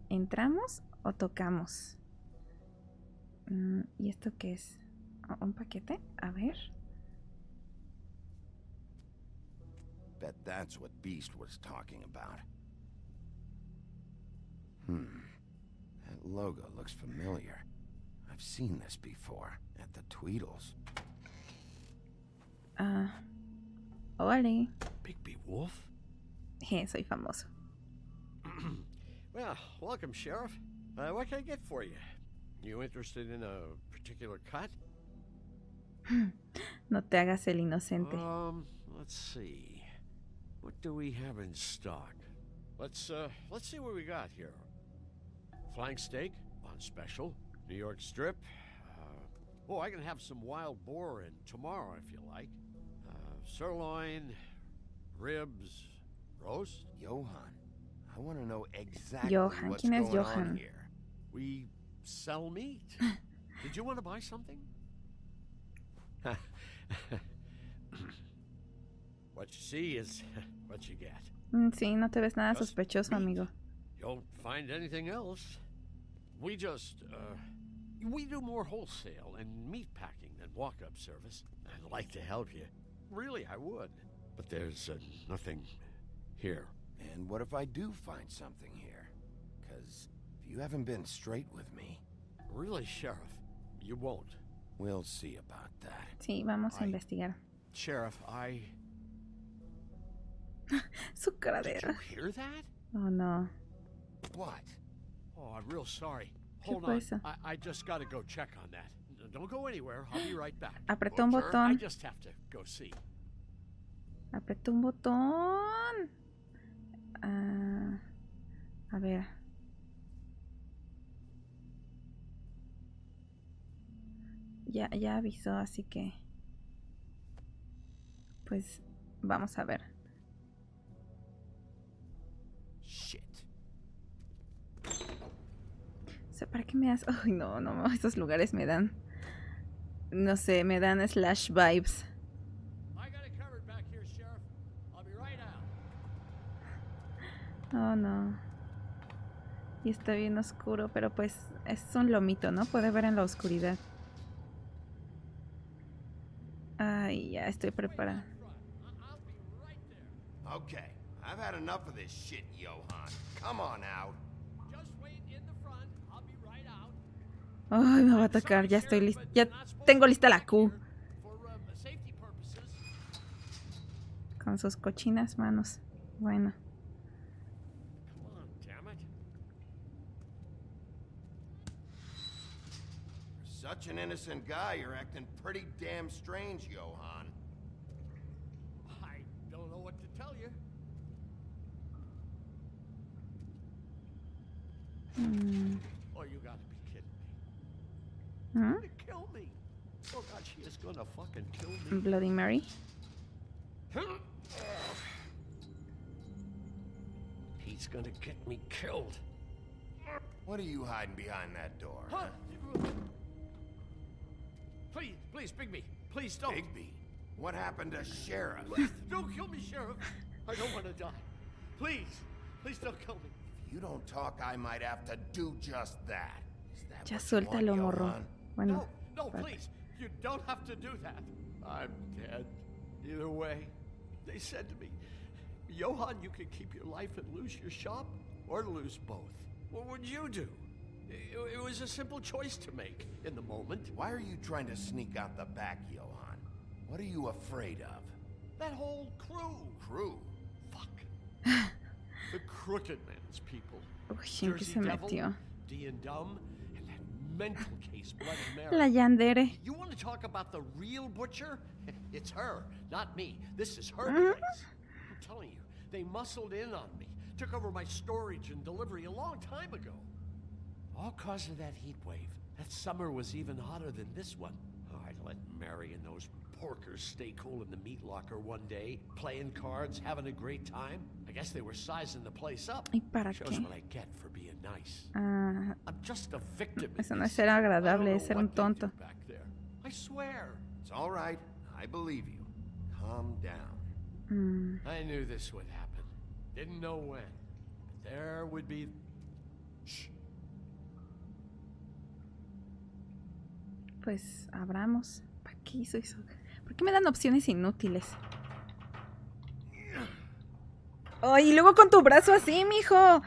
¿Entramos o tocamos? ¿Y esto qué es? ¿Un paquete? A ver. Bet that's what Beast was talking about. That logo looks familiar. I've seen this before, at the Tweedles. Hola. Bigby Wolf? Soy famoso. Well, welcome, Sheriff. What can I get for you? You interested in a particular cut? No te hagas el inocente. Let's see. What do we have in stock? Let's see what we got here. Flank steak on special. New York strip. I can have some wild boar in tomorrow if you like. Sirloin, ribs, roast. Johan, I want to know exactly Johan, what's ¿quién es going on Johan? Here. We sell meat. Did you want to buy something? What you see is what you get. Sí, no te ves nada Just sospechoso, meat. amigo. You don't find anything else. We just, we do more wholesale and meat packing than walk-up service. I'd like to help you. Really, I would. But there's nothing here. And what if I do find something here? Because if you haven't been straight with me... Really, Sheriff, you won't. We'll see about that. Sí, vamos a investigar. Sheriff, Su cara de... Did you hear that? Oh, no. What? Oh, I'm real sorry. ¿Qué Hold fue on. eso? I just gotta go check on that. Don't go anywhere. I'll be right back. Apretó un I botón. just have to go see. Apretó un botón. A ver. Ya avisó, así que... Pues vamos a ver. Shit. O sea, ¿para qué me das? Ay, no, estos lugares me dan... No sé, me dan slash vibes. I got it covered back here, Sheriff. I'll be right out. Oh, no. Y está bien oscuro, pero pues es un lomito, ¿no? Puede ver en la oscuridad. Ay, ya estoy preparada. Okay, I've had enough of this shit, Johan. Come on out. Just wait in the front. I'll be right out. Ay, me va a atacar, ya estoy lista. Ya tengo lista la Q. For safety purposes. Con sus cochinas manos. Bueno. Come on, damn it. For such an innocent guy, you're acting pretty damn strange, Johan. I don't know what to tell you. Oh, you gotta be kidding me. ¿Mm? Gonna kill me. Oh God, she is gonna fucking kill me. Bloody Mary. He's gonna get me killed. What are you hiding behind that door? Huh? Please, Bigby. Please don't. Bigby? What happened to Sheriff? Don't kill me, Sheriff. I don't want to die. Please don't kill me. If you don't talk, I might have to do just that. Is that Ya what you want, suéltalo, morro. Johan? Bueno. No, please. You don't have to do that. I'm dead. Either way. They said to me, Johan, you could keep your life and lose your shop, or lose both. What would you do? It was a simple choice to make in the moment. Why are you trying to sneak out the back, Johan? What are you afraid of? That whole crew. Crew? Fuck. The Crooked Man's people. Uy, ¿en qué se metió? D and Dumb, and that mental case, Bloody Mary. La yandere. You want to talk about the real butcher? It's her, not me. This is her place. I'm telling you, they muscled in on me. Took over my storage and delivery a long time ago. All cause of that heat wave. That summer was even hotter than this one. Oh, I let Mary and those porkers stay cool in the meat locker one day, playing cards, having a great time. I guess they were sizing the place up. ¿Y para Shows qué? what I get for being nice. Ah, I'm just a victim. eso no es ser agradable, es ser un tonto. Back there. I swear. It's all right. I believe you. Calm down. I knew this would happen. Didn't know when. But there would be... Shh. Pues abramos. ¿Para qué hizo eso? ¿Por qué me dan opciones inútiles? ¡Ay! Y luego con tu brazo así, mijo.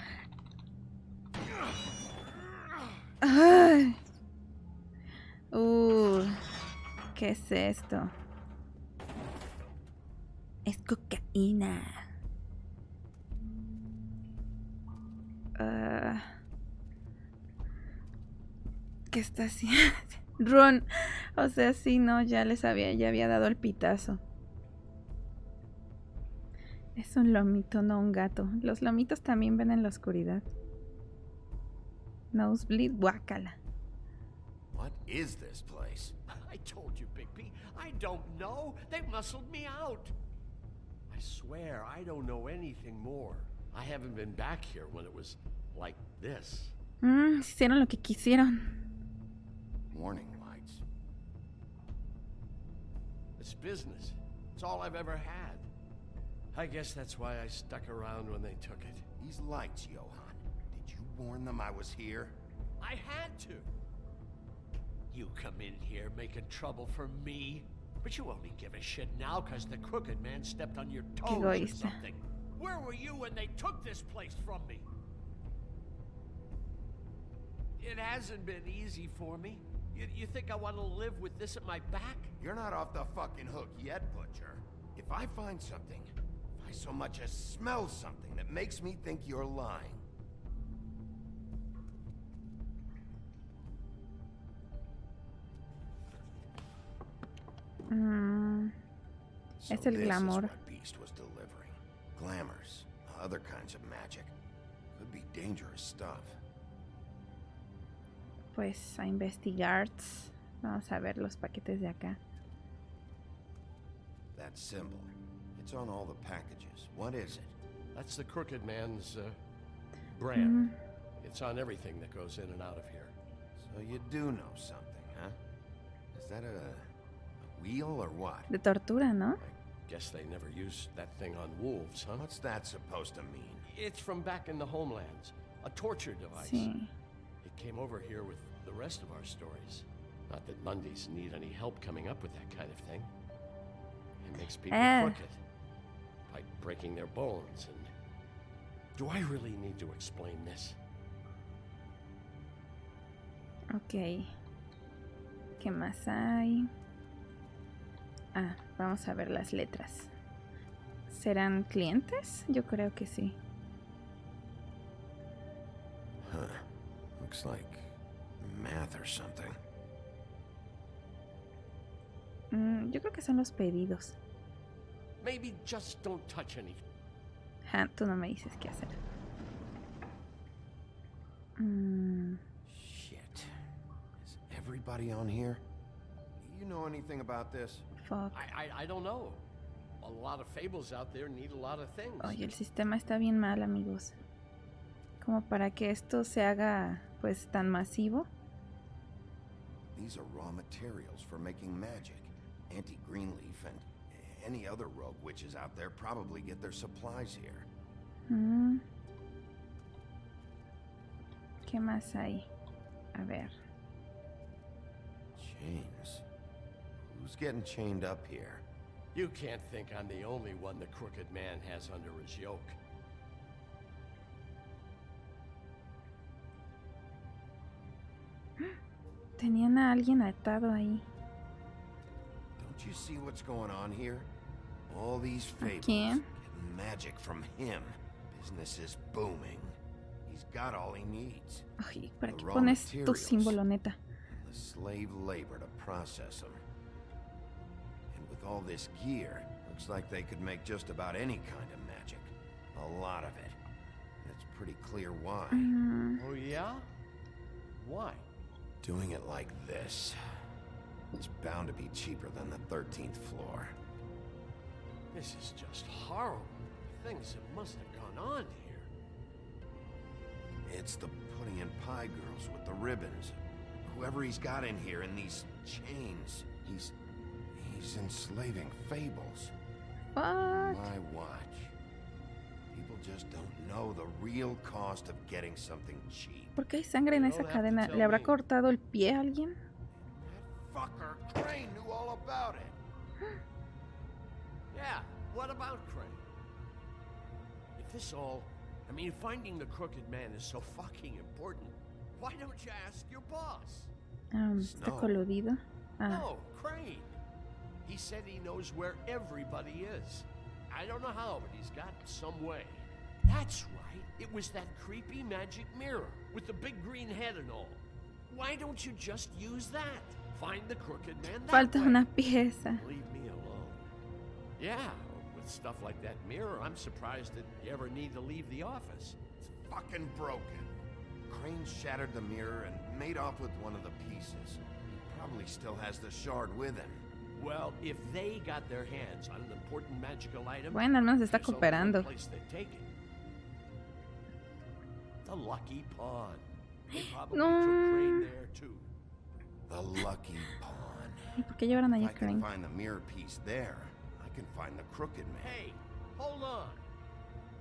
¡Ay! ¿Qué es esto? Es cocaína. ¿Qué está haciendo? Ron. O sea, sí, no, ya había dado el pitazo. Es un lomito, no un gato. Los lomitos también ven en la oscuridad. Nosebleed, guácala. What is this place? I told you, Bigby. I don't know. They muscled me out. I swear, I don't know anything more. I haven't been back here when it was like this. Hicieron lo que quisieron. Warning lights. It's business. It's all I've ever had. I guess that's why I stuck around when they took it. These lights, Johan. Did you warn them I was here? I had to. You come in here making trouble for me, but you only give a shit now because the crooked man stepped on your toes or something. Where were you when they took this place from me? It hasn't been easy for me. You think I want to live with this at my back? You're not off the fucking hook yet, Butcher. If I find something, if I so much as smell something that makes me think you're lying. So es el glamour. This is what Beast was delivering. Glamours, other kinds of magic. Could be dangerous stuff. Pues a investigar. Vamos a ver los paquetes de acá. That symbol. It's on all the packages. What is it? That's the crooked man's brand. It's on everything that goes in and out of here. So you do know something, huh? Is that a wheel or what? De tortura, ¿no? I guess they never used that thing on wolves, huh? What's that supposed to mean? It's from back in the homelands. A torture device. Sí. It came over here with the rest of our stories. Not that Mundies need any help coming up with that kind of thing. It makes people crooked by breaking their bones. And do I really need to explain this? Ok. ¿Qué más hay? Ah, vamos a ver las letras. ¿Serán clientes? Yo creo que sí. Huh. Looks like math or something. Yo creo que son los pedidos. Maybe just don't touch any. Tú no me dices qué hacer. Shit. Is everybody on here? Do you know anything about this? Fuck. I don't know. A lot of fables out there need a lot of things. Oye, el sistema está bien mal, amigos. Como para que esto se haga, pues, tan masivo. These are raw materials for making magic. Auntie Greenleaf and any other rogue witches out there probably get their supplies here. ¿Qué más hay? A ver. Chains. Who's getting chained up here? You can't think I'm the only one the crooked man has under his yoke. Tenían a alguien atado ahí. Don't you see what's going on here? All these fables ¿Quién? getting magic from him. Business is booming. He's got all he needs. Ay, ¿para qué pones tu símbolo, neta? The slave labor to process them. And with all this gear, looks like they could make just about any kind of magic. A lot of it. And it's pretty clear why. Oh yeah? Why? Doing it like this. It's bound to be cheaper than the 13th floor. This is just horrible. Things that must have gone on here. It's the pudding and pie girls with the ribbons. Whoever he's got in here in these chains, he's enslaving fables. What? My watch. People just don't know the real cost of getting something cheap. ¿Por qué hay sangre en esa cadena? ¿Le habrá cortado el pie a alguien? That fucker Crane knew all about it. Yeah, what about Crane? You this all... I mean, finding the crooked man is so fucking important. Why don't you ask your boss? Está coludido. No, Crane. He said he knows where everybody is. I don't know how, but he's got some way. That's right. It was that creepy magic mirror with the big green head and all. Why don't you just use that? Find the crooked man that Falta way. una pieza. Leave me alone. Yeah, with stuff like that mirror, I'm surprised that you ever need to leave the office. It's fucking broken. Crane shattered the mirror and made off with one of the pieces. He probably still has the shard with him. Well, if they got their hands on an important magical item, Bueno, al menos está there's only cooperando. one place they'd take it. The Lucky Pawn. They probably No. took Crane there too. The Lucky Pawn. ¿Y por qué llevaron ahí If a I can Crane? find the mirror piece there, I can find the crooked man. Hey, hold on.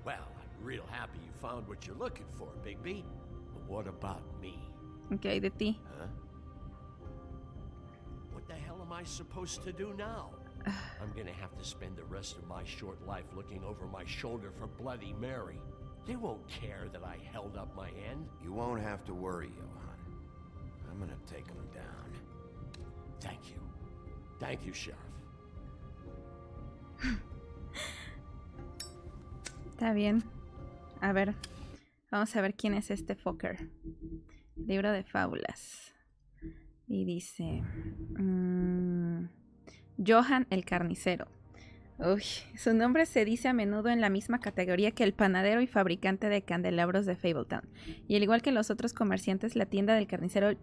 Well, I'm real happy you found what you're looking for, Bigby. But what about me? ¿Qué hay de ti? Huh? What the hell am I supposed to do now? I'm gonna have to spend the rest of my short life looking over my shoulder for Bloody Mary. They won't care that I held up my end. You won't have to worry, Johan. I'm gonna take him down. Thank you. Thank you, Sheriff. Está bien. A ver. Vamos a ver quién es este fucker. Libro de fábulas. Y dice... Johan el carnicero. Uy, su nombre se dice a menudo en la misma categoría que el panadero y fabricante de candelabros de Fabletown. Y al igual que los otros comerciantes, la tienda del carnicero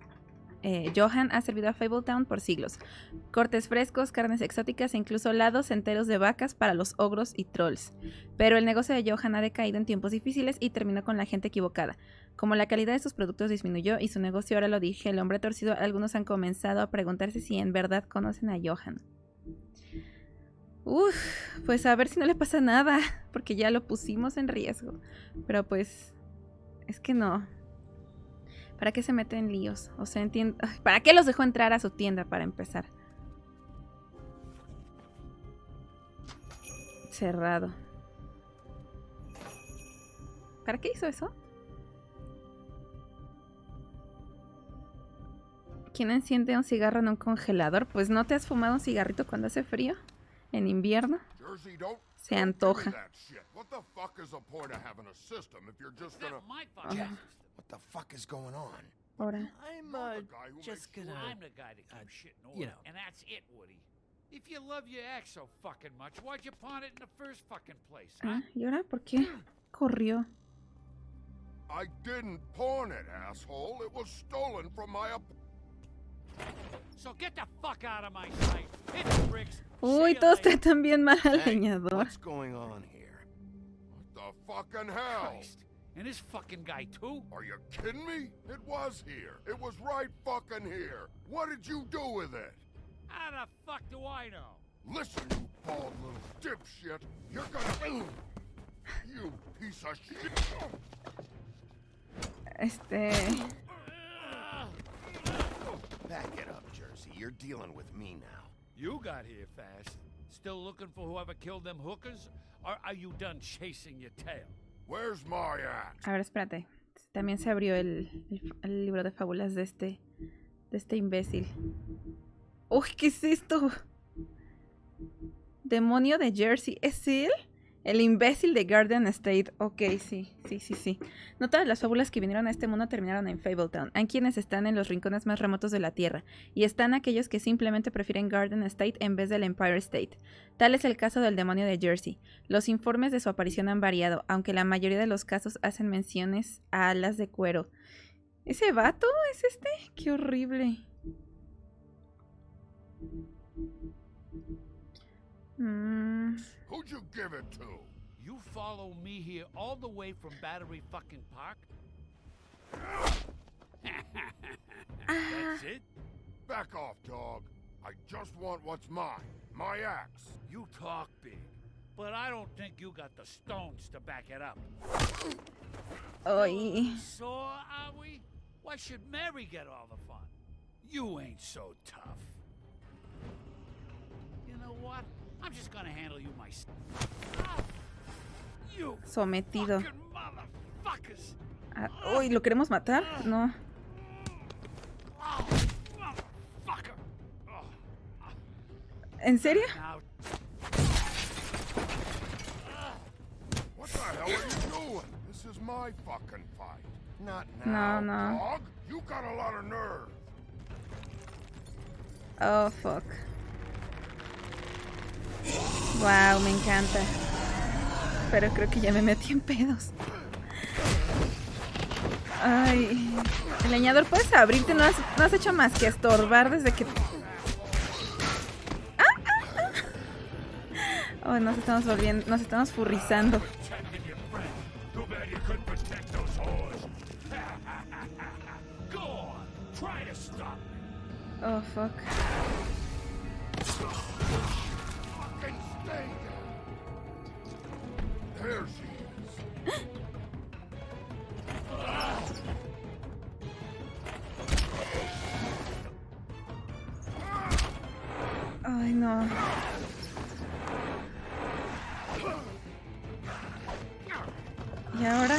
Johan ha servido a Fabletown por siglos. Cortes frescos, carnes exóticas e incluso lados enteros de vacas para los ogros y trolls. Pero el negocio de Johan ha decaído en tiempos difíciles y terminó con la gente equivocada. Como la calidad de sus productos disminuyó y su negocio ahora lo dirige el hombre torcido, algunos han comenzado a preguntarse si en verdad conocen a Johan. Uf, pues a ver si no le pasa nada, porque ya lo pusimos en riesgo. Pero pues, es que no. ¿Para qué se mete en líos? O sea, entiendo. ¿Para qué los dejó entrar a su tienda para empezar? Cerrado. ¿Para qué hizo eso? ¿Quién enciende un cigarro en un congelador? Pues ¿no te has fumado un cigarrito cuando hace frío? ¿En invierno? Se antoja. What the fuck is the point of having a system if you're just gonna... What the fuck is going on? Ahora. I'm just gonna... I'm the guy that keeps shit in order, you know. and that's it, Woody. If you love your ex so fucking much, why'd you pawn it in the first fucking place, huh? ¿Y ahora por qué corrió? I didn't pawn it, asshole. It was stolen from my... So get the fuck out of my sight. Hit the bricks. Uy, todos tratan bien mal al leñador. What's going on here? What the fucking hell? Christ. And this fucking guy, too? Are you kidding me? It was here. It was right fucking here. What did you do with it? How the fuck do I know? Listen, you bald little dipshit. You're gonna... You piece of shit. Back it up, Jersey. You're dealing with me now. You got here fast. Still looking for whoever killed them hookers? Or are you done chasing your tail? Where's my axe? A ver, espérate. También se abrió el libro de fábulas de este imbécil. ¡Uy, qué es esto! Demonio de Jersey. ¿Es él? El imbécil de Garden State. Ok, sí. No todas las fábulas que vinieron a este mundo terminaron en Fabletown. Hay quienes están en los rincones más remotos de la Tierra. Y están aquellos que simplemente prefieren Garden State en vez del Empire State. Tal es el caso del demonio de Jersey. Los informes de su aparición han variado, aunque la mayoría de los casos hacen menciones a alas de cuero. ¿Ese vato es este? ¡Qué horrible! Who'd you give it to? You follow me here all the way from Battery fucking Park? That's it? Back off, dog. I just want what's mine. My axe. You talk big, but I don't think you got the stones to back it up. Ay. So, are we? Why should Mary get all the fun? You ain't so tough. You know what? I'm just gonna handle you myself. You sometido. Uy, ¿lo queremos matar? No. ¿En serio? What the hell are you doing? This is my fucking fight. Not No, now, no. dog. You got a lot of nerve. Oh, fuck. Wow, me encanta. Pero creo que ya me metí en pedos. Ay. El leñador, ¿puedes abrirte? No has hecho más que estorbar desde que... Oh, nos estamos furrizando. Oh, fuck. Ay, no. ¿Y ahora?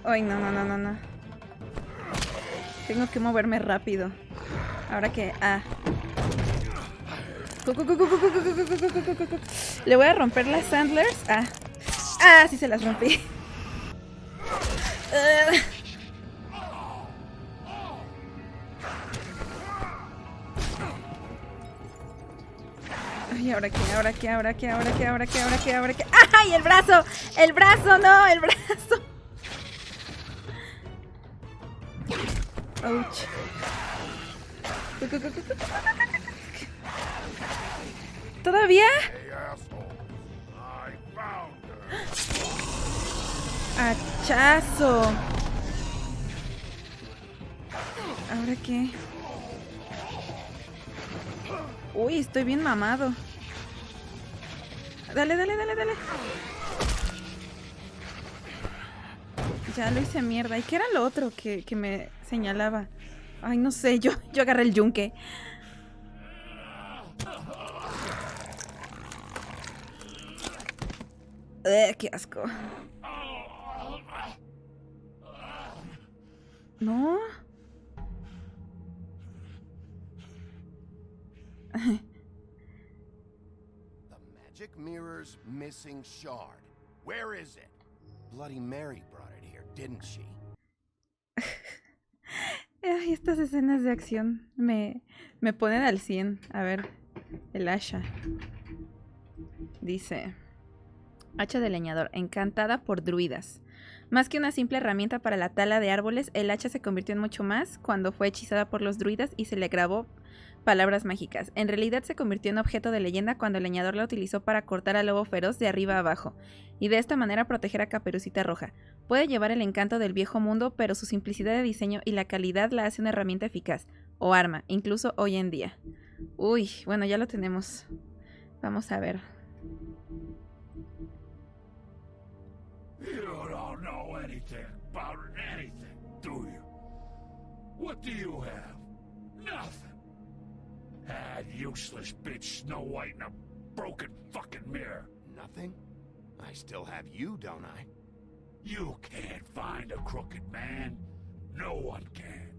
Ay, no. Tengo que moverme rápido. Ahora que... Le voy a romper las sandlers. Sí se las rompí. Ay, ¿ahora qué? ¡Ay, el brazo! ¡El brazo, no! ¡El brazo! Ouch. ¿Todavía? ¡Hachazo! ¿Ahora qué? Uy, estoy bien mamado. Dale. Ya lo hice mierda. ¿Y qué era lo otro que me señalaba? Ay, no sé, yo agarré el yunque. Qué asco. No. The magic mirror's missing shard. Where is it? Bloody Mary brought it here, didn't she? Ay, estas escenas de acción me ponen al 100. A ver, el hacha. Dice: hacha de leñador, encantada por druidas. Más que una simple herramienta para la tala de árboles, el hacha se convirtió en mucho más cuando fue hechizada por los druidas y se le grabó palabras mágicas. En realidad se convirtió en objeto de leyenda cuando el leñador la utilizó para cortar al lobo feroz de arriba a abajo, y de esta manera proteger a Caperucita Roja. Puede llevar el encanto del viejo mundo, pero su simplicidad de diseño y la calidad la hace una herramienta eficaz, o arma, incluso hoy en día. Uy, bueno, ya lo tenemos. Vamos a ver. You don't know anything about anything, do you? What do you have? Nothing. That useless bitch Snow White and a broken fucking mirror. Nothing? I still have you, don't I? You can't find a crooked man. No one can.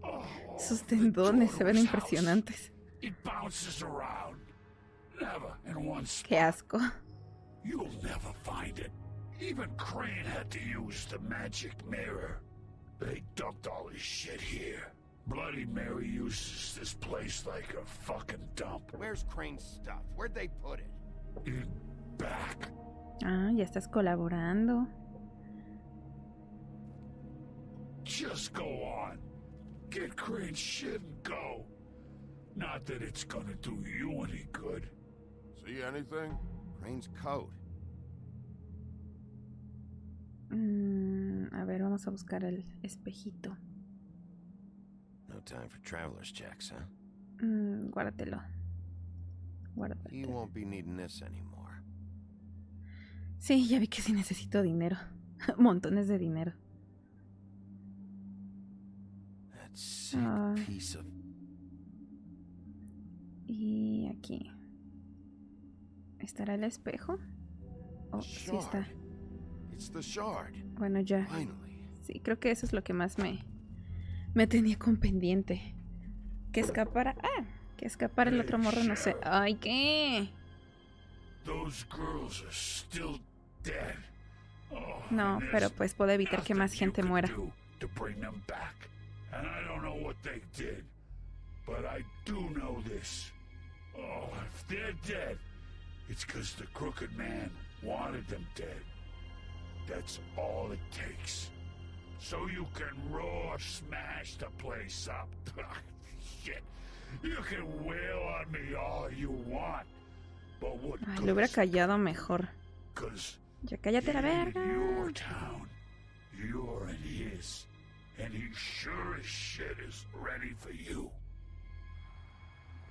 Oh, sus tendones se ven impresionantes. It bounces around. Never in one spot. Qué asco. You'll never find it. Even Crane had to use the magic mirror. They dumped all his shit here. Bloody Mary uses this place like a fucking dump. Where's Crane's stuff? Where'd they put it? In back. Ya estás colaborando. Just go on. Get Crane's shit and go. Not that it's gonna do you any good. See anything? Crane's coat. A ver, vamos a buscar el espejito. No time for traveler's checks, huh? Guárdatelo. Guárdatelo. You won't be needing this anymore. Sí, ya vi que sí necesito dinero. Montones de dinero. That sick piece of... Y aquí. ¿Estará el espejo? sí está. It's the shard. Bueno, ya. Finally. Sí, creo que eso es lo que más me tenía con pendiente. Que escapara. Ah, que escapara el otro morro, no sé. Ay, ¿qué? Those girls are still dead. No, pero pues puedo evitar que más gente muera. To bring them back. And I don't know what they did, but I do know this. Oh, if they're dead, it's because the Crooked Man wanted them dead. That's all it takes. So you can raw smash the place up. Shit. You can wail on me all you want. But what Ay, lo hubiera callado mejor. 'Cause Ya cállate la verga. your town, you're in his, and he sure as shit is ready for you.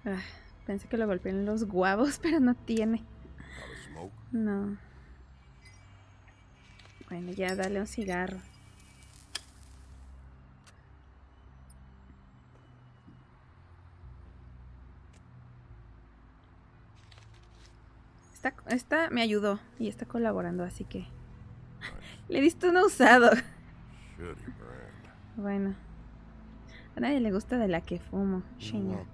Ah, pensé que lo golpeé en los guavos, pero no tiene. No. Bueno, ya dale un cigarro. Esta me ayudó y está colaborando, así que... Le diste uno usado. Bueno. A nadie le gusta de la que fumo. Chinga.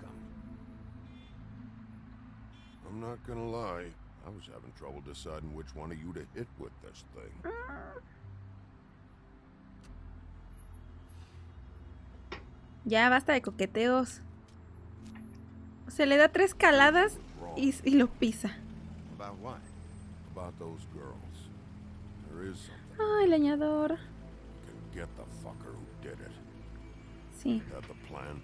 I'm not gonna lie. I was having trouble deciding which one of you to hit with this thing. Ya basta de coqueteos. Se le da 3 caladas y lo pisa. About what? About those girls. There is something. Ay, leñador. Can get the fucker who did it. Sí. Is that the plan?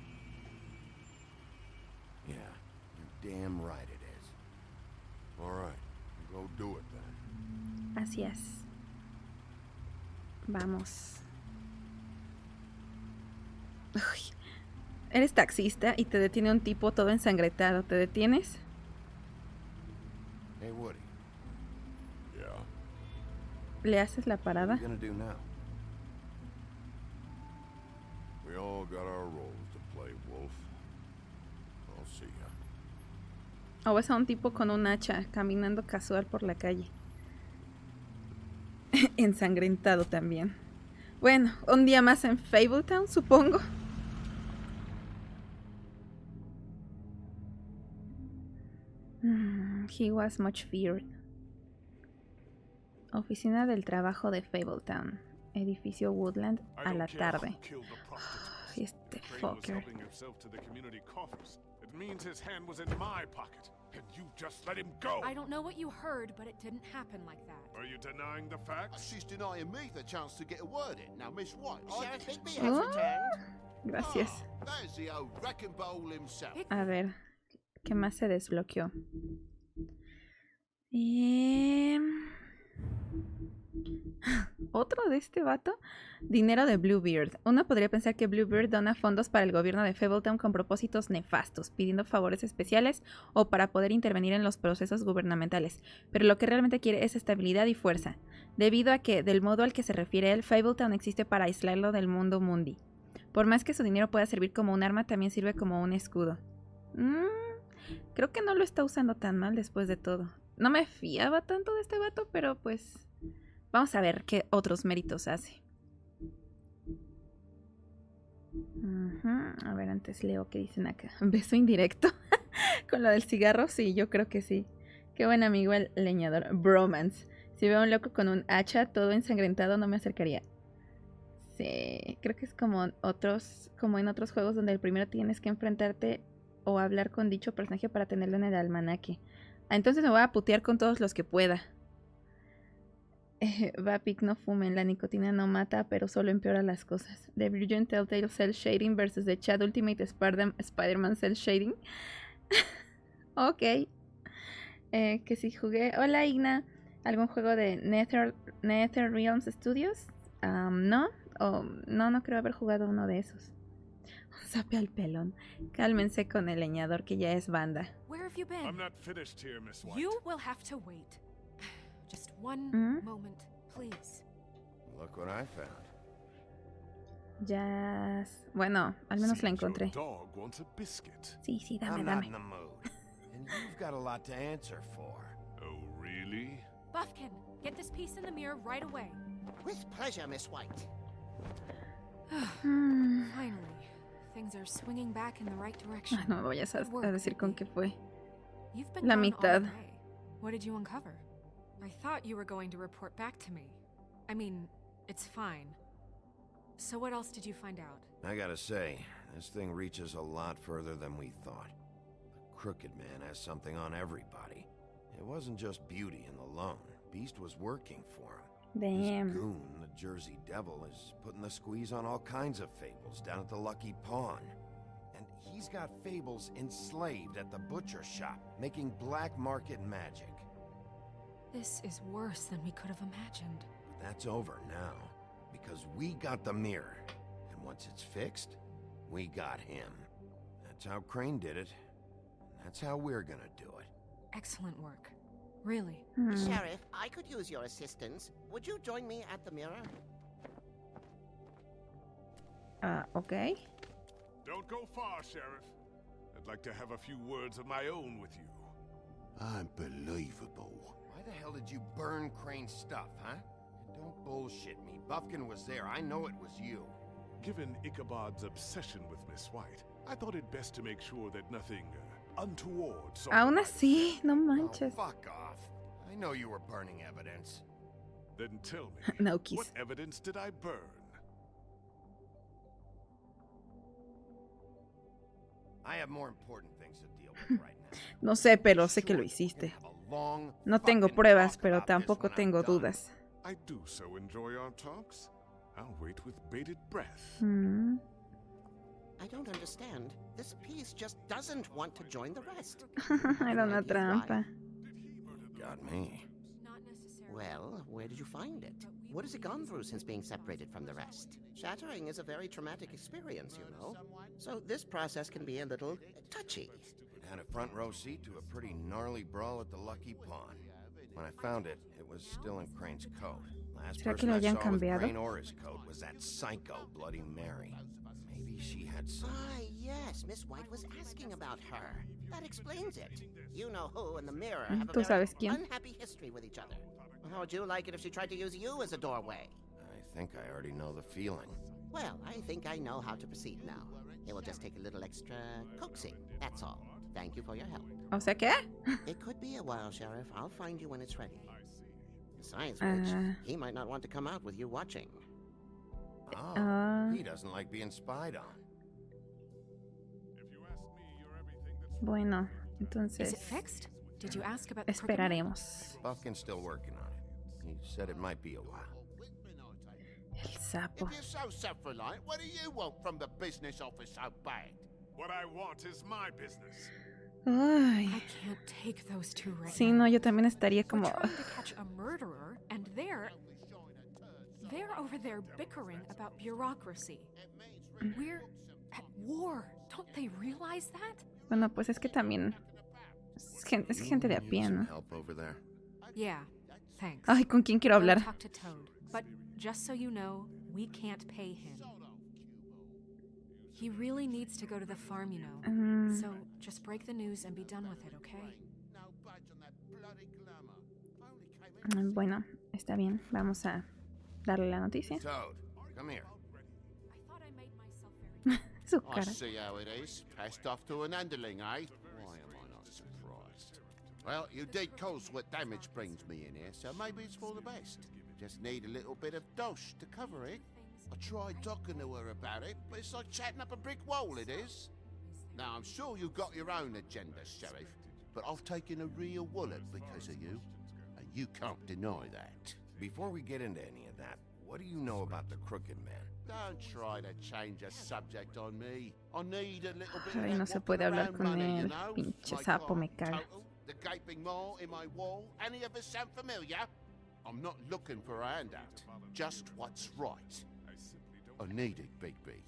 Yeah, you're damn right it is. All right, go do it then. Así es. Vamos. Uy. Eres taxista y te detiene un tipo todo ensangretado. ¿Te detienes? Hey, Woody. Yeah. ¿Le haces la parada? What are you gonna do now? We all got our roles to play, Wolf. I'll see ya. O ves a un tipo con un hacha caminando casual por la calle. Ensangrentado también. Bueno, un día más en Fabletown, supongo. He was much feared. Oficina del trabajo de Fabletown. Edificio Woodland a la tarde. Este fucker. It means his hand was in my pocket, and you just let him go. I don't know what you heard, but it didn't happen like that. Are you denying the facts? She's denying me the chance to get a word in. Now, Miss White, Sheriff Bigby has Oh, returned. gracias. There's the old wrecking ball himself. A ver, ¿qué más se desbloqueó? Otro de este vato. Dinero de Bluebeard. Uno podría pensar que Bluebeard dona fondos para el gobierno de Fabletown con propósitos nefastos, pidiendo favores especiales o para poder intervenir en los procesos gubernamentales. Pero lo que realmente quiere es estabilidad y fuerza, debido a que, del modo al que se refiere él, Fabletown existe para aislarlo del mundo mundi. Por más que su dinero pueda servir como un arma, también sirve como un escudo. Creo que no lo está usando tan mal después de todo. No me fiaba tanto de este vato, pero pues... Vamos a ver qué otros méritos hace. A ver, antes leo qué dicen acá. Beso indirecto. Con lo del cigarro, sí, yo creo que sí. Qué buen amigo el leñador. Bromance. Si veo a un loco con un hacha todo ensangrentado, no me acercaría. Sí, creo que es como en otros juegos donde el primero tienes que enfrentarte o hablar con dicho personaje para tenerlo en el almanaque. Entonces me voy a putear con todos los que pueda. Vapic, no fumen, la nicotina no mata, pero solo empeora las cosas. The Virgin Telltale Cell Shading versus The Chad Ultimate Spider-Man Cell Shading. Ok. Que si jugué... Hola, Igna. ¿Algún juego de NetherRealms Studios? No. No creo haber jugado uno de esos. Sape al pelón. Cálmense con el leñador que ya es banda. Where have you been? I'm not finished here, Miss White. You will have to wait. Just one moment, please. Look what I found. Ya... Bueno, al menos la encontré. Dog wants a biscuit. Sí, dame, I'm dame. not in the mood. And you've got a lot to answer for. Oh, really? Buffkin, Get this piece in the mirror right away. With pleasure, Miss White. Finally, things are swinging back in the right direction. Ay, no me vayas a decir con qué fue. You've been La gone all mitad. day. What did you uncover? I thought you were going to report back to me. I mean, it's fine. So what else did you find out? I gotta say, this thing reaches a lot further than we thought. The Crooked Man has something on everybody. It wasn't just Beauty and the Lone. Beast was working for him. Damn. This goon, the Jersey Devil, is putting the squeeze on all kinds of fables down at the Lucky Pawn. And he's got fables enslaved at the butcher shop, making black market magic. This is worse than we could have imagined. But that's over now, because we got the mirror. And once it's fixed, we got him. That's how Crane did it. And that's how we're gonna do it. Excellent work. Really. Sheriff, I could use your assistance. Would you join me at the mirror? Okay. Don't go far, Sheriff. I'd like to have a few words of my own with you. Unbelievable. Why the hell did you burn Crane's stuff, huh? Don't bullshit me. Buffkin was there. I know it was you. Given Ichabod's obsession with Miss White, I thought it best to make sure that nothing untoward saw Aún the light. así, no Oh, manches. fuck off. I know you were burning evidence. Then tell me, No quis. what evidence did I burn? I have more important things to deal with right now. No sé, pero sé que lo hiciste. No tengo pruebas, pero tampoco tengo dudas. I do so enjoy our talks. I'll wait with bated breath. I don't understand. This piece just doesn't want to join the rest. Era una trampa. Got me. Well, where did you find it? What has it gone through since being separated from the rest? Shattering is a very traumatic experience, you know. So this process can be a little touchy. It had a front row seat to a pretty gnarly brawl at the Lucky Pawn. When I found it, it was still in Crane's coat. Last ¿Será que person lo I hayan saw with cambiado? Crane or his coat was that psycho Bloody Mary. Maybe she had some... Ah, yes, Miss White was asking about her. That explains it. You know who and the mirror have a ¿Tú very sabes quién? unhappy history with each other. How would you like it if she tried to use you as a doorway? I think I already know the feeling. Well, I think I know how to proceed now. It will just take a little extra coaxing, that's all. Thank you for your help. O sea, ¿qué? It could be a while, Sheriff. I'll find you when it's ready. Besides which, he might not want to come out with you watching. Oh, he doesn't like being spied on. Bueno, Is it entonces fixed? Did you ask about the Crooked Man? esperaremos. Buffkin's still working on it. He said it might be a while. El sapo. If you're so self-reliant, what do you want from the business office so bad? What I want is my business. Ay. I can't take those two right Sí, now. no, yo también estaría We're como... trying to catch a murderer, and they're over there bickering about bureaucracy. We're at war. Don't they realize that? Bueno, pues es que también... Es gente de a pie, ¿no? Help over there. Yeah, thanks. Ay, ¿con quién quiero Go hablar? talk to Toad. But just so you know, we can't pay him. He really needs to go to the farm, you know. So just break the news and be done with it, okay? Bueno, está bien. Vamos a darle la noticia. Toad, come here. I thought I made myself very... Su I cara. see how it is. Passed off to an underling, eh? Why am I not surprised? Well, you did cause what damage brings me in here, so maybe it's for the best. Just need a little bit of dosh to cover it. I tried talking to her about it, but it's like chatting up a brick wall, it is. Now, I'm sure you've got your own agenda, Sheriff, but I've taken a real wallet because of you, and you can't deny that. Before we get into any of that, what do you know about the Crooked Man? Don't try to change a subject on me. I need a little bit Ay, of no that se puede hablar walking con around money, you él. know? Pinche My sapo, car, me caga. total, the gaping maw in my wall. Any of us sound familiar? I'm not looking for a handout. Just what's right. I need it, Bigby.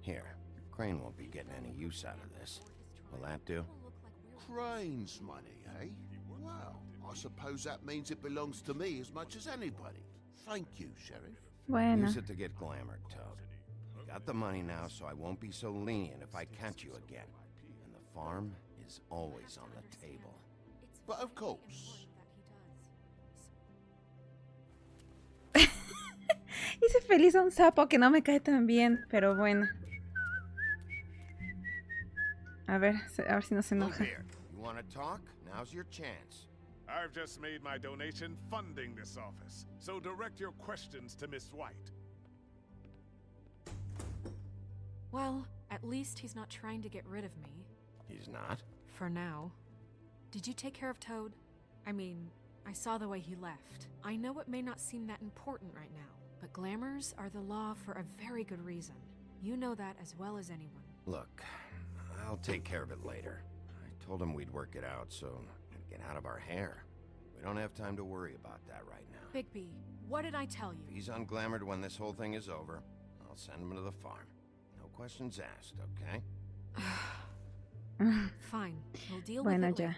Here, Crane won't be getting any use out of this. Will that do? Crane's money, eh? Well, I suppose that means it belongs to me as much as anybody. Thank you, Sheriff. Bueno. Use it to get glamored, Toad. Got the money now, so I won't be so lenient if I catch you again. And the farm is always on the table. But of course, Hice feliz a un sapo que no me cae tan bien, pero bueno. A ver si no se Look enoja. here. You want to talk? Now's your chance. I've just made my donation funding this office, so direct your questions to Miss White. Well, at least he's not trying to get rid of me. He's not? For now. Did you take care of Toad? I mean, I saw the way he left. I know it may not seem that important right now, but glamours are the law for a very good reason. You know that as well as anyone. Look, I'll take care of it later. I told him we'd work it out, so he'd get out of our hair. We don't have time to worry about that right now. Bigby, what did I tell you? If he's unglamored when this whole thing is over, I'll send him to the farm. No questions asked, okay? Fine, we'll deal Bueno, with it ya. later.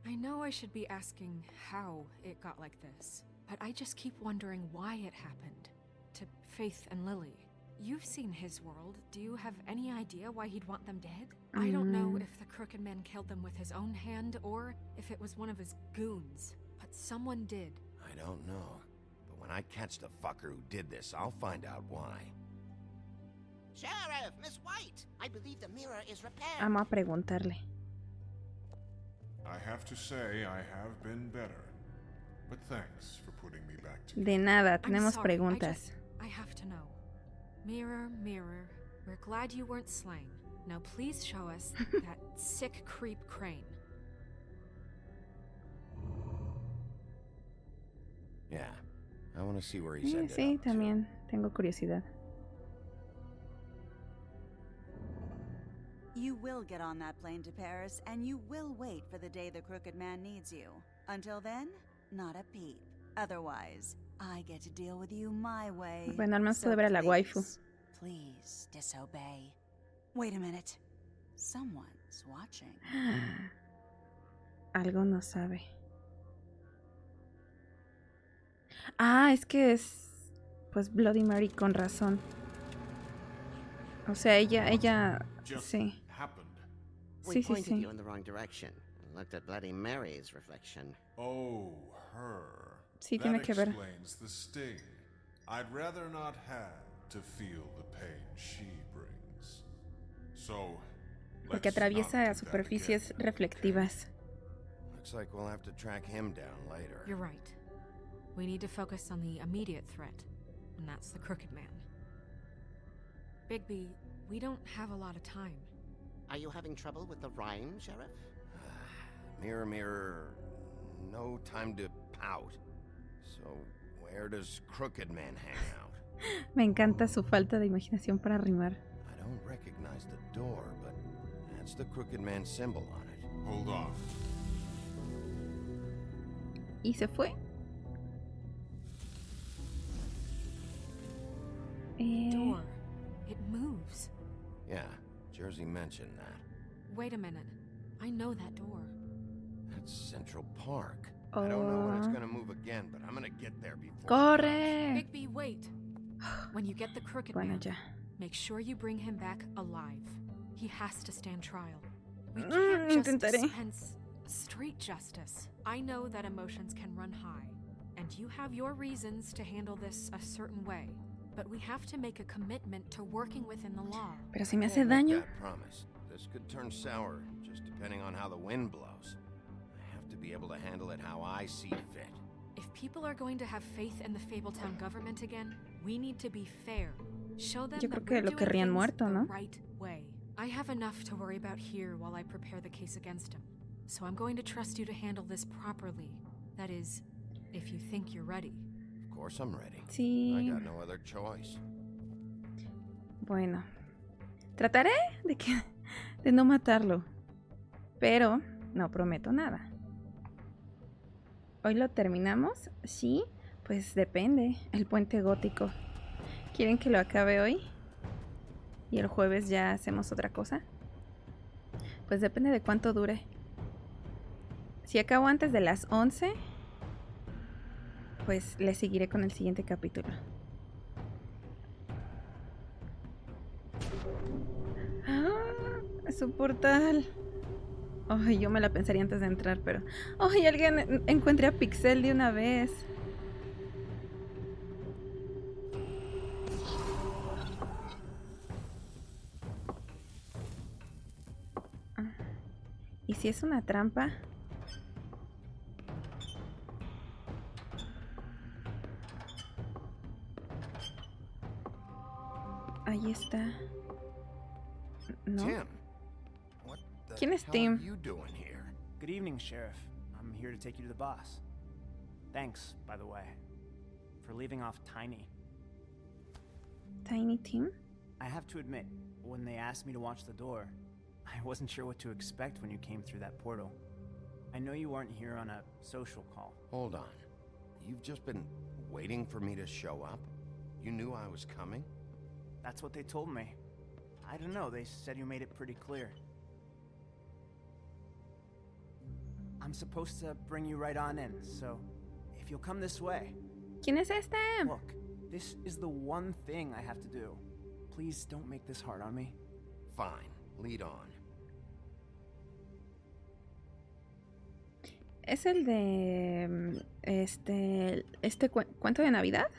I know I should be asking how it got like this, but I just keep wondering why it happened. To Faith and Lily. You've seen his world. Do you have any idea why he'd want them dead? I don't know if the Crooked Man killed them with his own hand or if it was one of his goons, but someone did. I don't know. But when I catch the fucker who did this, I'll find out why. Sheriff, Miss White, I believe the mirror is repaired. Vamos a preguntarle. I have to say I have been better, but thanks for putting me back together. De nada, I'm tenemos sorry, preguntas. I have to know. Mirror, mirror, we're glad you weren't slain. Now please show us that sick creep Crane. Yeah, I want to see where he's ended Sí, up to. también tengo curiosidad. You will get on that plane to Paris, and you will wait for the day the Crooked Man needs you. Until then, not a peep. Otherwise, I get to deal with you my way. Bueno, al menos So pude ver a la waifu. Please disobey. Wait a minute. Someone's watching. Algo no sabe. Ah, es que es... Pues Bloody Mary con razón. O sea, ella... Sí. We pointed you in the wrong direction and looked at Bloody Mary's reflection. Oh, her. Sí, tiene que ver. That explains the sting. I'd rather not have to feel the pain she brings. So, Porque atraviesa superficies reflectivas. Looks like we'll have to track him down later. You're right. We need to focus on the immediate threat, and that's the Crooked Man. Bigby, we don't have a lot of time. Are you having trouble with the rhyme, Sheriff? Mirror, mirror, no time to pout. So, where does Crooked Man hang out? Me encanta su falta de imaginación para rimar. I don't recognize the door, but that's the Crooked Man symbol on it. Hold on. ¿Y se fue? Door. It moves. Yeah, Jersey mentioned that. Wait a minute. I know that door. That's Central Park. I don't know when it's Oh. gonna move again, but I'm gonna get there before. ¡Corre! Bigby, wait. When you get the Crooked Bueno, Man, ya. make sure you bring him back alive. He has to stand trial. We can't just Intentaré. dispense street justice. I know that emotions can run high, and you have your reasons to handle this a certain way. But we have to make a commitment to working within the law. Pero si me hace Can't make daño. that promise. This could turn sour, just depending on how the wind blows. I have to be able to handle it how I see fit. If people are going to have faith in the Fabletown government again, we need to be fair. Show them Yo that creo que we're lo doing querrían things muerto, the ¿no? right way. I have enough to worry about here while I prepare the case against him. So I'm going to trust you to handle this properly. That is, if you think you're ready. Of course I'm ready. Sí. I got no other choice. Bueno. Trataré de no matarlo. Pero no prometo nada. ¿Hoy lo terminamos? Sí, pues depende. El puente gótico. ¿Quieren que lo acabe hoy? ¿Y el jueves ya hacemos otra cosa? Pues depende de cuánto dure. Si acabo antes de las 11, pues le seguiré con el siguiente capítulo. ¡Ah! Su portal. Ay, yo me la pensaría antes de entrar, pero... ¡Ay, alguien encuentre a Pixel de una vez! si es una trampa. Ahí está. No. Tim, what the ¿Quién es hell Tim? are you doing here? Good evening, Sheriff. I'm here to take you to the boss. Thanks, by the way, for leaving off Tiny. Tiny Tim. I have to admit, when they asked me to watch the door, I wasn't sure what to expect when you came through that portal. I know you weren't here on a social call. Hold on. You've just been waiting for me to show up? You knew I was coming? That's what they told me. I don't know, they said you made it pretty clear. I'm supposed to bring you right on in, so if you'll come this way. ¿Quién es este? Look, this is the one thing I have to do. Please don't make this hard on me. Fine, lead on. ¿Es el de cuento de Navidad?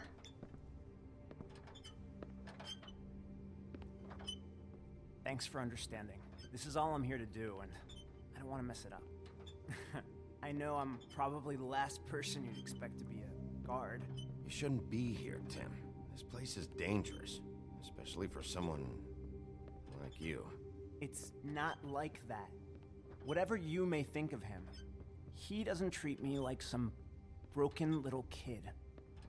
Thanks for understanding. This is all I'm here to do, and I don't want to mess it up. I know I'm probably the last person you'd expect to be a guard. You shouldn't be here, Tim. This place is dangerous, especially for someone like you. It's not like that. Whatever you may think of him, he doesn't treat me like some broken little kid.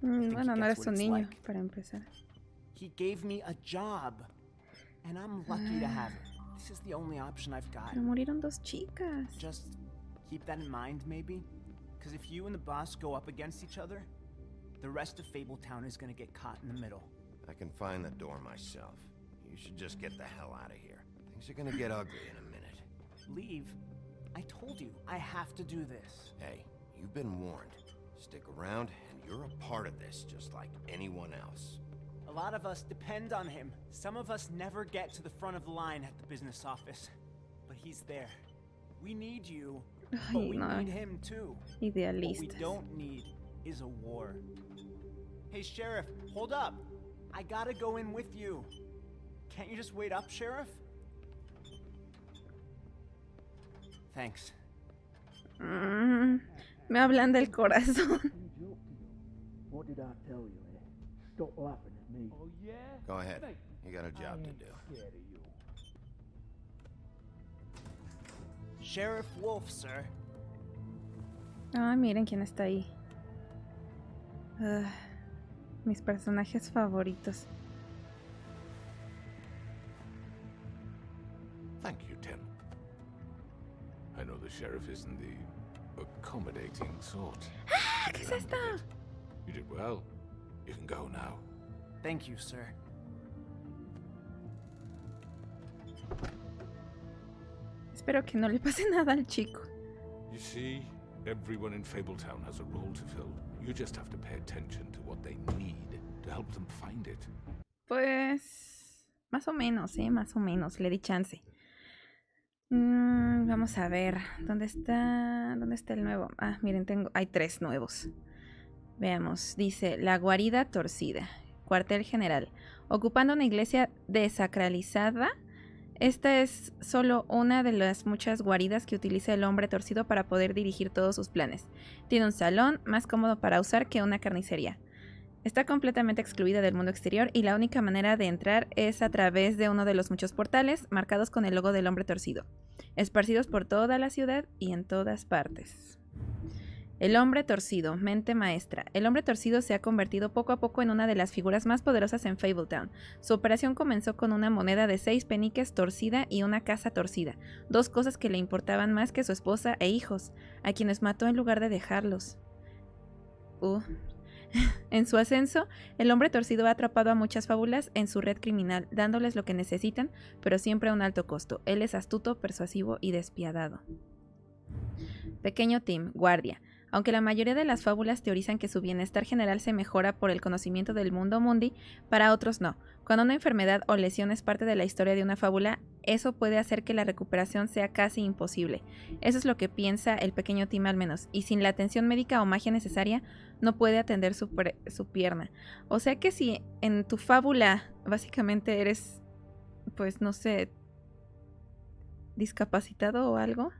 Bueno, no eres un niño, para empezar. He gave me a job, and I'm lucky to have it. This is the only option I've got. Pero murieron dos chicas. Just keep that in mind, maybe? Because if you and the boss go up against each other, the rest of Fabletown is gonna get caught in the middle. I can find the door myself. You should just get the hell out of here. Things are gonna get ugly in a minute. Leave? I told you, I have to do this. Hey, you've been warned. Stick around, and you're a part of this, just like anyone else. A lot of us depend on him. Some of us never get to the front of the line at the business office. But he's there. We need you, but we need him too. Idealistas. What we don't need is a war. Hey, Sheriff, hold up. I gotta go in with you. Can't you just wait up, Sheriff? Thanks. Me hablan del corazón. What did I tell you? Stop laughing at me. Oh, yeah? Go ahead. You got a job to do. Scared of you. Sheriff Wolf, sir. Ay, miren quién está ahí. Mis personajes favoritos. Thank you, Tim. I know the sheriff isn't the accommodating sort. ¿Qué es esto? You did well. You can go now. Thank you, sir. Espero que no le pase nada al chico. You see, everyone in Fabletown has a role to fill. You just have to pay attention to what they need to help them find it. Pues más o menos, más o menos. Le di chance. Vamos a ver. ¿Dónde está el nuevo? Ah, miren, hay 3 nuevos. Veamos. Dice, la guarida torcida. Cuartel general. Ocupando una iglesia desacralizada. Esta es solo una de las muchas guaridas que utiliza el hombre torcido para poder dirigir todos sus planes. Tiene un salón más cómodo para usar que una carnicería. Está completamente excluida del mundo exterior y la única manera de entrar es a través de uno de los muchos portales marcados con el logo del hombre torcido, esparcidos por toda la ciudad y en todas partes. El hombre torcido, mente maestra. El hombre torcido se ha convertido poco a poco en una de las figuras más poderosas en Fabletown. Su operación comenzó con una moneda de 6 peniques torcida y una casa torcida, 2 cosas que le importaban más que su esposa e hijos, a quienes mató en lugar de dejarlos. En su ascenso, el hombre torcido ha atrapado a muchas fábulas en su red criminal, dándoles lo que necesitan, pero siempre a un alto costo. Él es astuto, persuasivo y despiadado. Pequeño Tim, guardia. Aunque la mayoría de las fábulas teorizan que su bienestar general se mejora por el conocimiento del mundo mundi, para otros no. Cuando una enfermedad o lesión es parte de la historia de una fábula, eso puede hacer que la recuperación sea casi imposible. Eso es lo que piensa el pequeño Tim al menos, y sin la atención médica o magia necesaria, no puede atender su pierna. O sea que si en tu fábula básicamente eres, pues no sé, discapacitado o algo,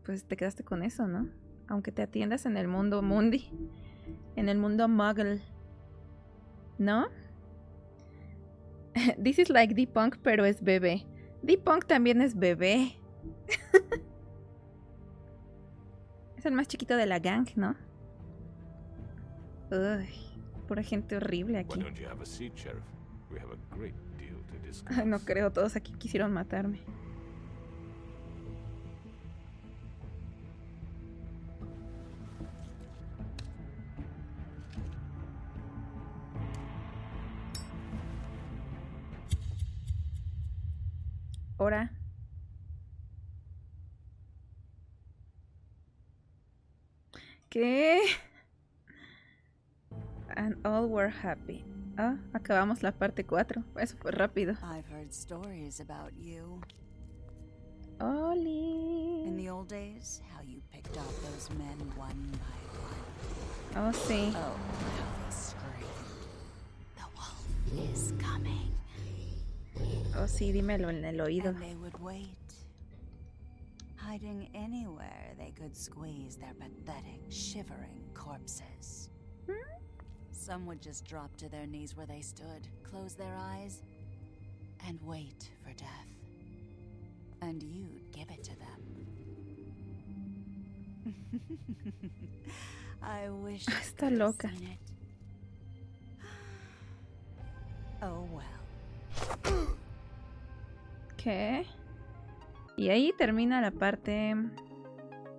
pues te quedaste con eso, ¿no? Aunque te atiendas en el mundo mundi, en el mundo muggle, ¿no? This is like D-Punk, pero es bebé. D-Punk también es bebé. Es el más chiquito de la gang, ¿no? Uy, pura gente horrible aquí. Ay, no creo, todos aquí quisieron matarme. Ahora. ¿Qué? And all were happy. Ah, acabamos la parte 4. Eso fue rápido. I've heard stories about you. Oli. In the old days, how you picked off those men one by one. Oh, sí. Oh, how they screamed. The wolf is coming. Oh, sí, dímelo en el oído. And they would wait, hiding anywhere they could squeeze their pathetic, shivering corpses. Some would just drop to their knees where they stood, close their eyes, and wait for death. And you'd give it to them. I wish I Está could have loca. seen it. Oh well. ¿Qué? Y ahí termina la parte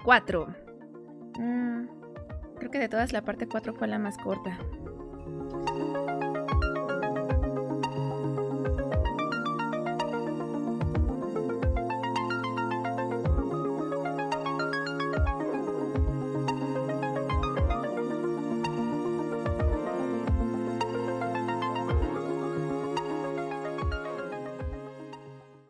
4. Creo que de todas la parte 4 fue la más corta.